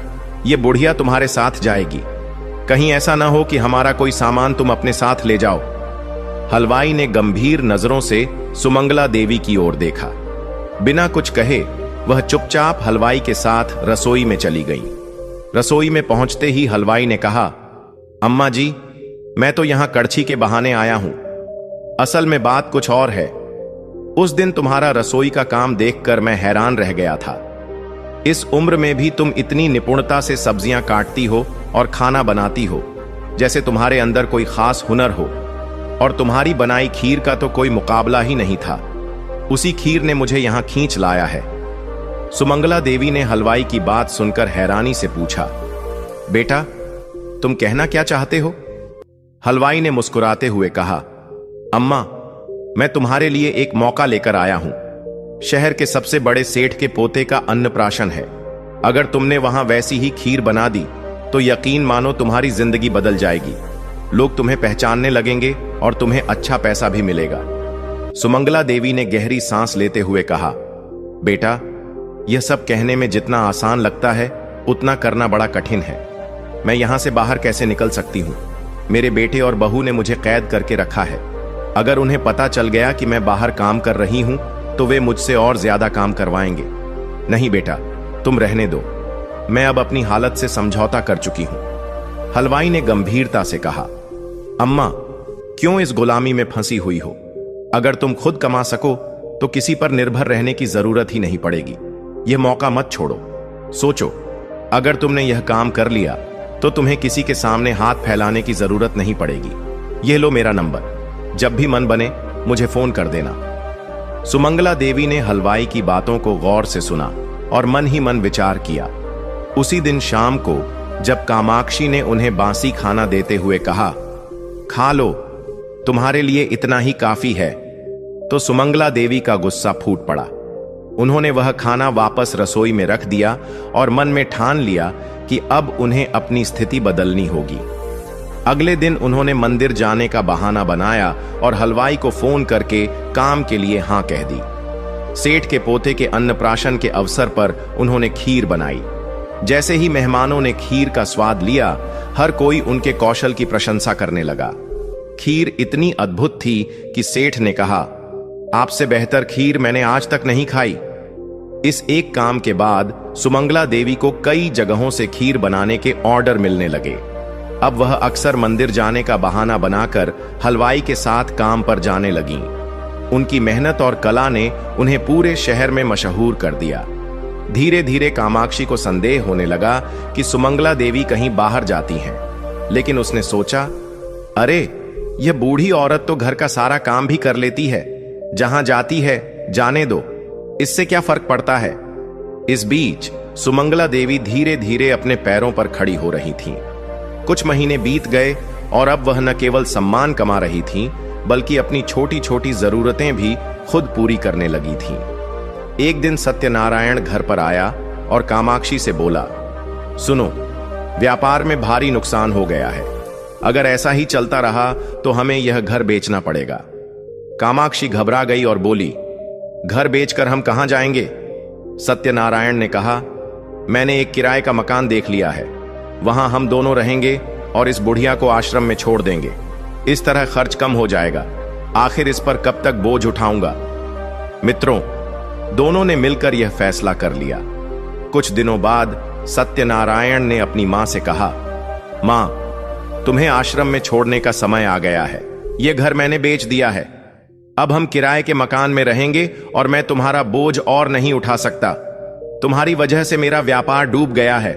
ये बुढ़िया तुम्हारे साथ जाएगी, कहीं ऐसा ना हो कि हमारा कोई सामान तुम अपने साथ ले जाओ। हलवाई ने गंभीर नजरों से सुमंगला देवी की ओर देखा। बिना कुछ कहे वह चुपचाप हलवाई के साथ रसोई में चली गई। रसोई में पहुंचते ही हलवाई ने कहा, अम्मा जी, मैं तो यहां कड़छी के बहाने आया हूं, असल में बात कुछ और है। उस दिन तुम्हारा रसोई का काम देखकर मैं हैरान रह गया था। इस उम्र में भी तुम इतनी निपुणता से सब्जियां काटती हो और खाना बनाती हो, जैसे तुम्हारे अंदर कोई खास हुनर हो, और तुम्हारी बनाई खीर का तो कोई मुकाबला ही नहीं था। उसी खीर ने मुझे यहां खींच लाया है। सुमंगला देवी ने हलवाई की बात सुनकर हैरानी से पूछा, बेटा, तुम कहना क्या चाहते हो? हलवाई ने मुस्कुराते हुए कहा, अम्मा, मैं तुम्हारे लिए एक मौका लेकर आया हूं। शहर के सबसे बड़े सेठ के पोते का अन्नप्राशन है। अगर तुमने वहां वैसी ही खीर बना दी तो यकीन मानो तुम्हारी जिंदगी बदल जाएगी। लोग तुम्हें पहचानने लगेंगे और तुम्हें अच्छा पैसा भी मिलेगा। सुमंगला देवी ने गहरी सांस लेते हुए कहा, बेटा, यह सब कहने में जितना आसान लगता है उतना करना बड़ा कठिन है। मैं यहां से बाहर कैसे निकल सकती हूं? मेरे बेटे और बहू ने मुझे कैद करके रखा है। अगर उन्हें पता चल गया कि मैं बाहर काम कर रही हूं तो वे मुझसे और ज्यादा काम करवाएंगे। नहीं बेटा, तुम रहने दो, मैं अब अपनी हालत से समझौता कर चुकी हूं। हलवाई ने गंभीरता से कहा, अम्मा, क्यों इस गुलामी में फंसी हुई हो? अगर तुम खुद कमा सको तो किसी पर निर्भर रहने की जरूरत ही नहीं पड़ेगी। यह मौका मत छोड़ो। सोचो, अगर तुमने यह काम कर लिया तो तुम्हें किसी के सामने हाथ फैलाने की जरूरत नहीं पड़ेगी। यह लो मेरा नंबर, जब भी मन बने मुझे फोन कर देना। सुमंगला देवी ने हलवाई की बातों को गौर से सुना और मन ही मन विचार किया। उसी दिन शाम को जब कामाक्षी ने उन्हें बासी खाना देते हुए कहा, खा लो, तुम्हारे लिए इतना ही काफी है, तो सुमंगला देवी का गुस्सा फूट पड़ा। उन्होंने वह खाना वापस रसोई में रख दिया और मन में ठान लिया कि अब उन्हें अपनी स्थिति बदलनी होगी। अगले दिन उन्होंने मंदिर जाने का बहाना बनाया और हलवाई को फोन करके काम के लिए हां कह दी। सेठ के पोते के अन्नप्राशन के अवसर पर उन्होंने खीर बनाई। जैसे ही मेहमानों ने खीर का स्वाद लिया, हर कोई उनके कौशल की प्रशंसा करने लगा। खीर इतनी अद्भुत थी कि सेठ ने कहा, आपसे बेहतर खीर मैंने आज तक नहीं खाई। इस एक काम के बाद सुमंगला देवी को कई जगहों से खीर बनाने के ऑर्डर मिलने लगे। अब वह अक्सर मंदिर जाने का बहाना बनाकर हलवाई के साथ काम पर जाने लगीं। उनकी मेहनत और कला ने उन्हें पूरे शहर में मशहूर कर दिया। धीरे धीरे कामाक्षी को संदेह होने लगा कि सुमंगला देवी कहीं बाहर जाती हैं, लेकिन उसने सोचा, अरे, यह बूढ़ी औरत तो घर का सारा काम भी कर लेती है, जहां जाती है जाने दो, इससे क्या फर्क पड़ता है। इस बीच सुमंगला देवी धीरे धीरे अपने पैरों पर खड़ी हो रही थीं। कुछ महीने बीत गए और अब वह न केवल सम्मान कमा रही थीं, बल्कि अपनी छोटी छोटी जरूरतें भी खुद पूरी करने लगी थीं। एक दिन सत्यनारायण घर पर आया और कामाक्षी से बोला, सुनो, व्यापार में भारी नुकसान हो गया है। अगर ऐसा ही चलता रहा तो हमें यह घर बेचना पड़ेगा। कामाक्षी घबरा गई और बोली, घर बेचकर हम कहां जाएंगे? सत्यनारायण ने कहा, मैंने एक किराए का मकान देख लिया है, वहां हम दोनों रहेंगे और इस बुढ़िया को आश्रम में छोड़ देंगे। इस तरह खर्च कम हो जाएगा। आखिर इस पर कब तक बोझ उठाऊंगा। मित्रों, दोनों ने मिलकर यह फैसला कर लिया। कुछ दिनों बाद सत्यनारायण ने अपनी मां से कहा, मां, तुम्हें आश्रम में छोड़ने का समय आ गया है। यह घर मैंने बेच दिया है। अब हम किराए के मकान में रहेंगे और मैं तुम्हारा बोझ और नहीं उठा सकता। तुम्हारी वजह से मेरा व्यापार डूब गया है।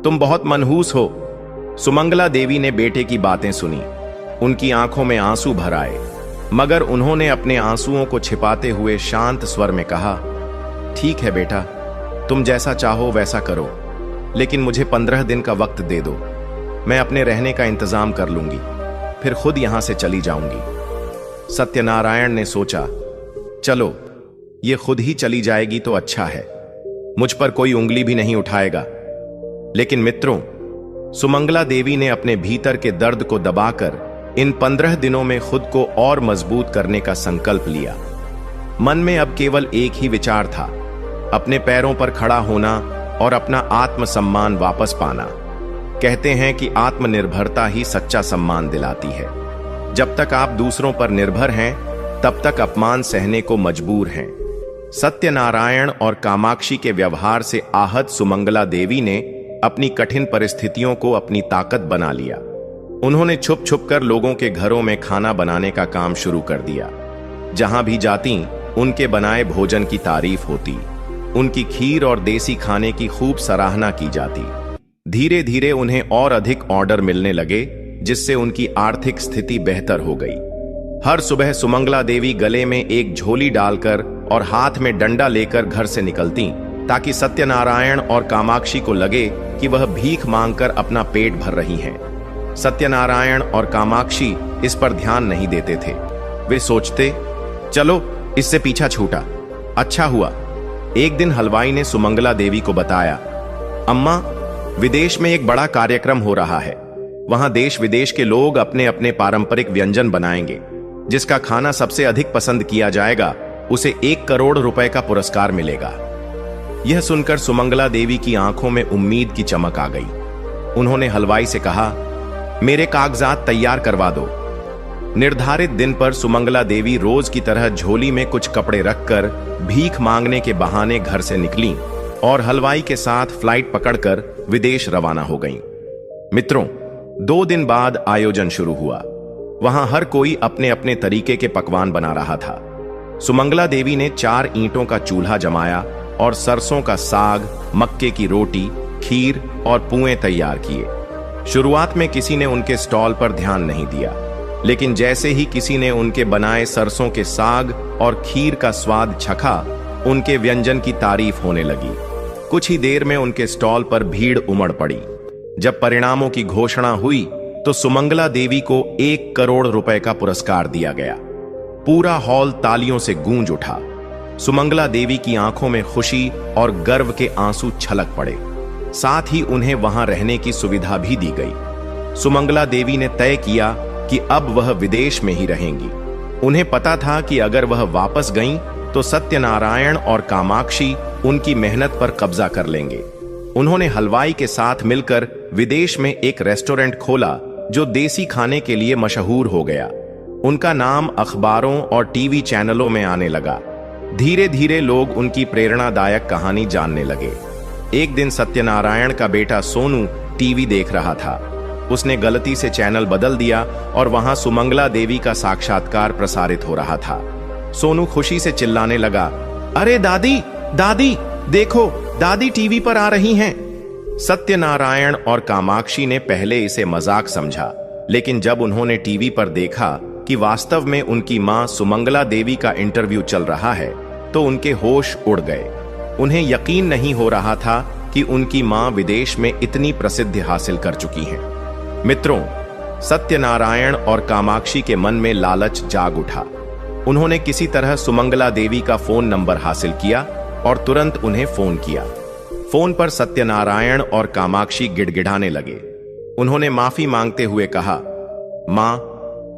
तुम बहुत मनहूस हो। सुमंगला देवी ने बेटे की बातें सुनी। उनकी आंखों में आंसू भर आए, मगर उन्होंने अपने आंसुओं को छिपाते हुए शांत स्वर में कहा, ठीक है बेटा, तुम जैसा चाहो वैसा करो, लेकिन मुझे 15 दिन का वक्त दे दो। मैं अपने रहने का इंतजाम कर लूंगी, फिर खुद यहां से चली जाऊंगी। सत्यनारायण ने सोचा, चलो, ये खुद ही चली जाएगी तो अच्छा है, मुझ पर कोई उंगली भी नहीं उठाएगा। लेकिन मित्रों, सुमंगला देवी ने अपने भीतर के दर्द को दबाकर इन 15 दिनों में खुद को और मजबूत करने का संकल्प लिया। मन में अब केवल एक ही विचार था, अपने पैरों पर खड़ा होना और अपना आत्मसम्मान वापस पाना। कहते हैं कि आत्मनिर्भरता ही सच्चा सम्मान दिलाती है। जब तक आप दूसरों पर निर्भर हैं, तब तक अपमान सहने को मजबूर हैं। सत्यनारायण और कामाक्षी के व्यवहार से आहत सुमंगला देवी ने अपनी कठिन परिस्थितियों को अपनी ताकत बना लिया। उन्होंने छुप छुप कर लोगों के घरों में खाना बनाने का काम शुरू कर दिया। जहां भी जाती, उनके बनाए भोजन की तारीफ होती, उनकी खीर और देसी खाने की खूब सराहना की जाती। धीरे धीरे उन्हें और अधिक ऑर्डर मिलने लगे, जिससे उनकी आर्थिक स्थिति बेहतर हो गई। हर सुबह सुमंगला देवी गले में एक झोली डालकर और हाथ में डंडा लेकर घर से निकलती, ताकि सत्यनारायण और कामाक्षी को लगे कि वह भीख मांगकर अपना पेट भर रही हैं। सत्यनारायण और कामाक्षी इस पर ध्यान नहीं देते थे। वे सोचते, चलो, इससे पीछा छूटा, अच्छा हुआ। एक दिन हलवाई ने सुमंगला देवी को बताया, अम्मा, विदेश में एक बड़ा कार्यक्रम हो रहा है। वहां देश विदेश के लोग अपने अपने पारंपरिक व्यंजन बनाएंगे। जिसका खाना सबसे अधिक पसंद किया जाएगा, उसे 1 करोड़ रुपए का पुरस्कार मिलेगा। यह सुनकर सुमंगला देवी की आंखों में उम्मीद की चमक आ गई। उन्होंने हलवाई से कहा, मेरे कागजात तैयार करवा दो। निर्धारित दिन पर सुमंगला देवी रोज की तरह झोली में कुछ कपड़े रखकर भीख मांगने के बहाने घर से निकली और हलवाई के साथ फ्लाइट पकड़कर विदेश रवाना हो गईं। मित्रों, 2 दिन बाद आयोजन शुरू हुआ। वहां हर कोई अपने अपने तरीके के पकवान बना रहा था। सुमंगला देवी ने 4 ईंटों का चूल्हा जमाया और सरसों का साग, मक्के की रोटी, खीर और पुए तैयार किए। शुरुआत में किसी ने उनके स्टॉल पर ध्यान नहीं दिया, लेकिन जैसे ही किसी ने उनके बनाए सरसों के साग और खीर का स्वाद चखा, उनके व्यंजन की तारीफ होने लगी। कुछ ही देर में उनके स्टॉल पर भीड़ उमड़ पड़ी। जब परिणामों की घोषणा हुई तो सुमंगला देवी को 1 करोड़ रुपए का पुरस्कार दिया गया। पूरा हॉल तालियों से गूंज उठा। सुमंगला देवी की आंखों में खुशी और गर्व के आंसू छलक पड़े। साथ ही उन्हें वहां रहने की सुविधा भी दी गई। सुमंगला देवी ने तय किया कि अब वह विदेश में ही रहेंगी। उन्हें पता था कि अगर वह वापस गईं तो सत्यनारायण और कामाक्षी उनकी मेहनत पर कब्जा कर लेंगे। उन्होंने हलवाई के साथ मिलकर विदेश में एक रेस्टोरेंट खोला जो देसी खाने के लिए मशहूर हो गया। उनका नाम अखबारों और टीवी चैनलों में आने लगा। धीरे धीरे लोग उनकी प्रेरणादायक कहानी जानने लगे। एक दिन सत्यनारायण का बेटा सोनू टीवी देख रहा था। उसने गलती से चैनल बदल दिया और वहां सुमंगला देवी का साक्षात्कार प्रसारित हो रहा था। सोनू खुशी से चिल्लाने लगा, अरे दादी, दादी, देखो, दादी टीवी पर आ रही हैं। सत्यनारायण और कामाक्षी ने पहले इसे मजाक समझा, लेकिन जब उन्होंने टीवी पर देखा कि वास्तव में उनकी मां सुमंगला देवी का इंटरव्यू चल रहा है, तो उनके होश उड़ गए। उन्हें यकीन नहीं हो रहा था कि उनकी मां विदेश में इतनी प्रसिद्धि हासिल कर चुकी हैं। मित्रों, सत्यनारायण और कामाक्षी के मन में लालच जाग उठा। उन्होंने किसी तरह सुमंगला देवी का फोन नंबर हासिल किया और तुरंत उन्हें फोन किया। फोन पर सत्यनारायण और कामाक्षी गिड़गिड़ाने लगे। उन्होंने माफी मांगते हुए कहा, मां,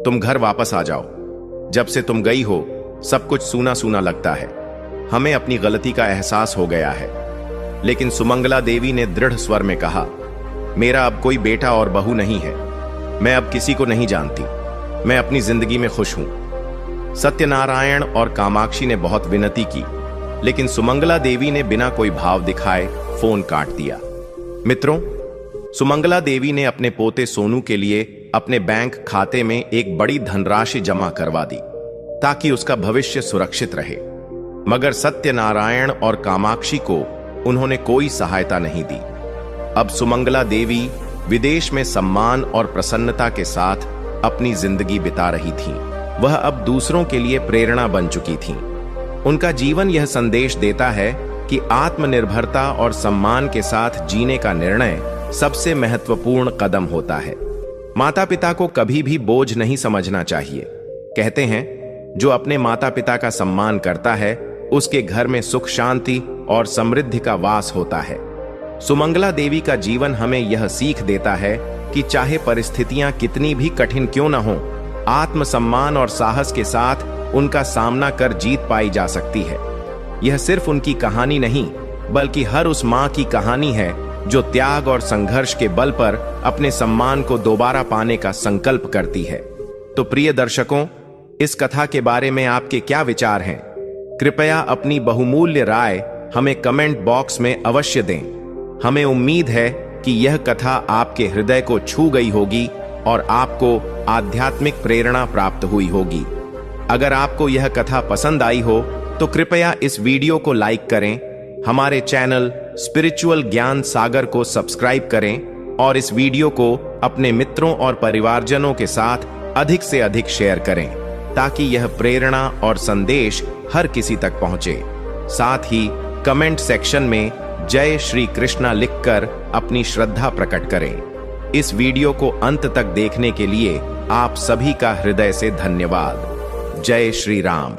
तुम घर वापस आ जाओ। जब से तुम गई हो, सब कुछ सूना सूना लगता है। हमें अपनी गलती का एहसास हो गया है। लेकिन सुमंगला देवी ने दृढ़ स्वर में कहा, मेरा अब कोई बेटा और बहू नहीं है। मैं अब किसी को नहीं जानती। मैं अपनी जिंदगी में खुश हूं। सत्यनारायण और कामाक्षी ने बहुत विनती की, लेकिन सुमंगला देवी ने बिना कोई भाव दिखाए फोन काट दिया। मित्रों, सुमंगला देवी ने अपने पोते सोनू के लिए अपने बैंक खाते में एक बड़ी धनराशि जमा करवा दी ताकि उसका भविष्य सुरक्षित रहे, मगर सत्यनारायण और कामाक्षी को उन्होंने कोई सहायता नहीं दी। अब सुमंगला देवी विदेश में सम्मान और प्रसन्नता के साथ अपनी जिंदगी बिता रही थीं। वह अब दूसरों के लिए प्रेरणा बन चुकी थीं। उनका जीवन यह संदेश देता है कि आत्मनिर्भरता और सम्मान के साथ जीने का निर्णय सबसे महत्वपूर्ण कदम होता है। माता पिता को कभी भी बोझ नहीं समझना चाहिए। कहते हैं, जो अपने माता पिता का सम्मान करता है उसके घर में सुख शांति और समृद्धि का वास होता है। सुमंगला देवी का जीवन हमें यह सीख देता है कि चाहे परिस्थितियां कितनी भी कठिन क्यों न हो, आत्मसम्मान और साहस के साथ उनका सामना कर जीत पाई जा सकती है। यह सिर्फ उनकी कहानी नहीं, बल्कि हर उस मां की कहानी है जो त्याग और संघर्ष के बल पर अपने सम्मान को दोबारा पाने का संकल्प करती है। तो प्रिय दर्शकों, इस कथा के बारे में आपके क्या विचार हैं? कृपया अपनी बहुमूल्य राय हमें कमेंट बॉक्स में अवश्य दें। हमें उम्मीद है कि यह कथा आपके हृदय को छू गई होगी और आपको आध्यात्मिक प्रेरणा प्राप्त हुई होगी। अगर आपको यह कथा पसंद आई हो तो कृपया इस वीडियो को लाइक करें, हमारे चैनल स्पिरिचुअल ज्ञान सागर को सब्सक्राइब करें और इस वीडियो को अपने मित्रों और परिवारजनों के साथ अधिक से अधिक शेयर करें ताकि यह प्रेरणा और संदेश हर किसी तक पहुंचे। साथ ही कमेंट सेक्शन में जय श्री कृष्णा लिखकर अपनी श्रद्धा प्रकट करें। इस वीडियो को अंत तक देखने के लिए आप सभी का हृदय से धन्यवाद। जय श्री राम।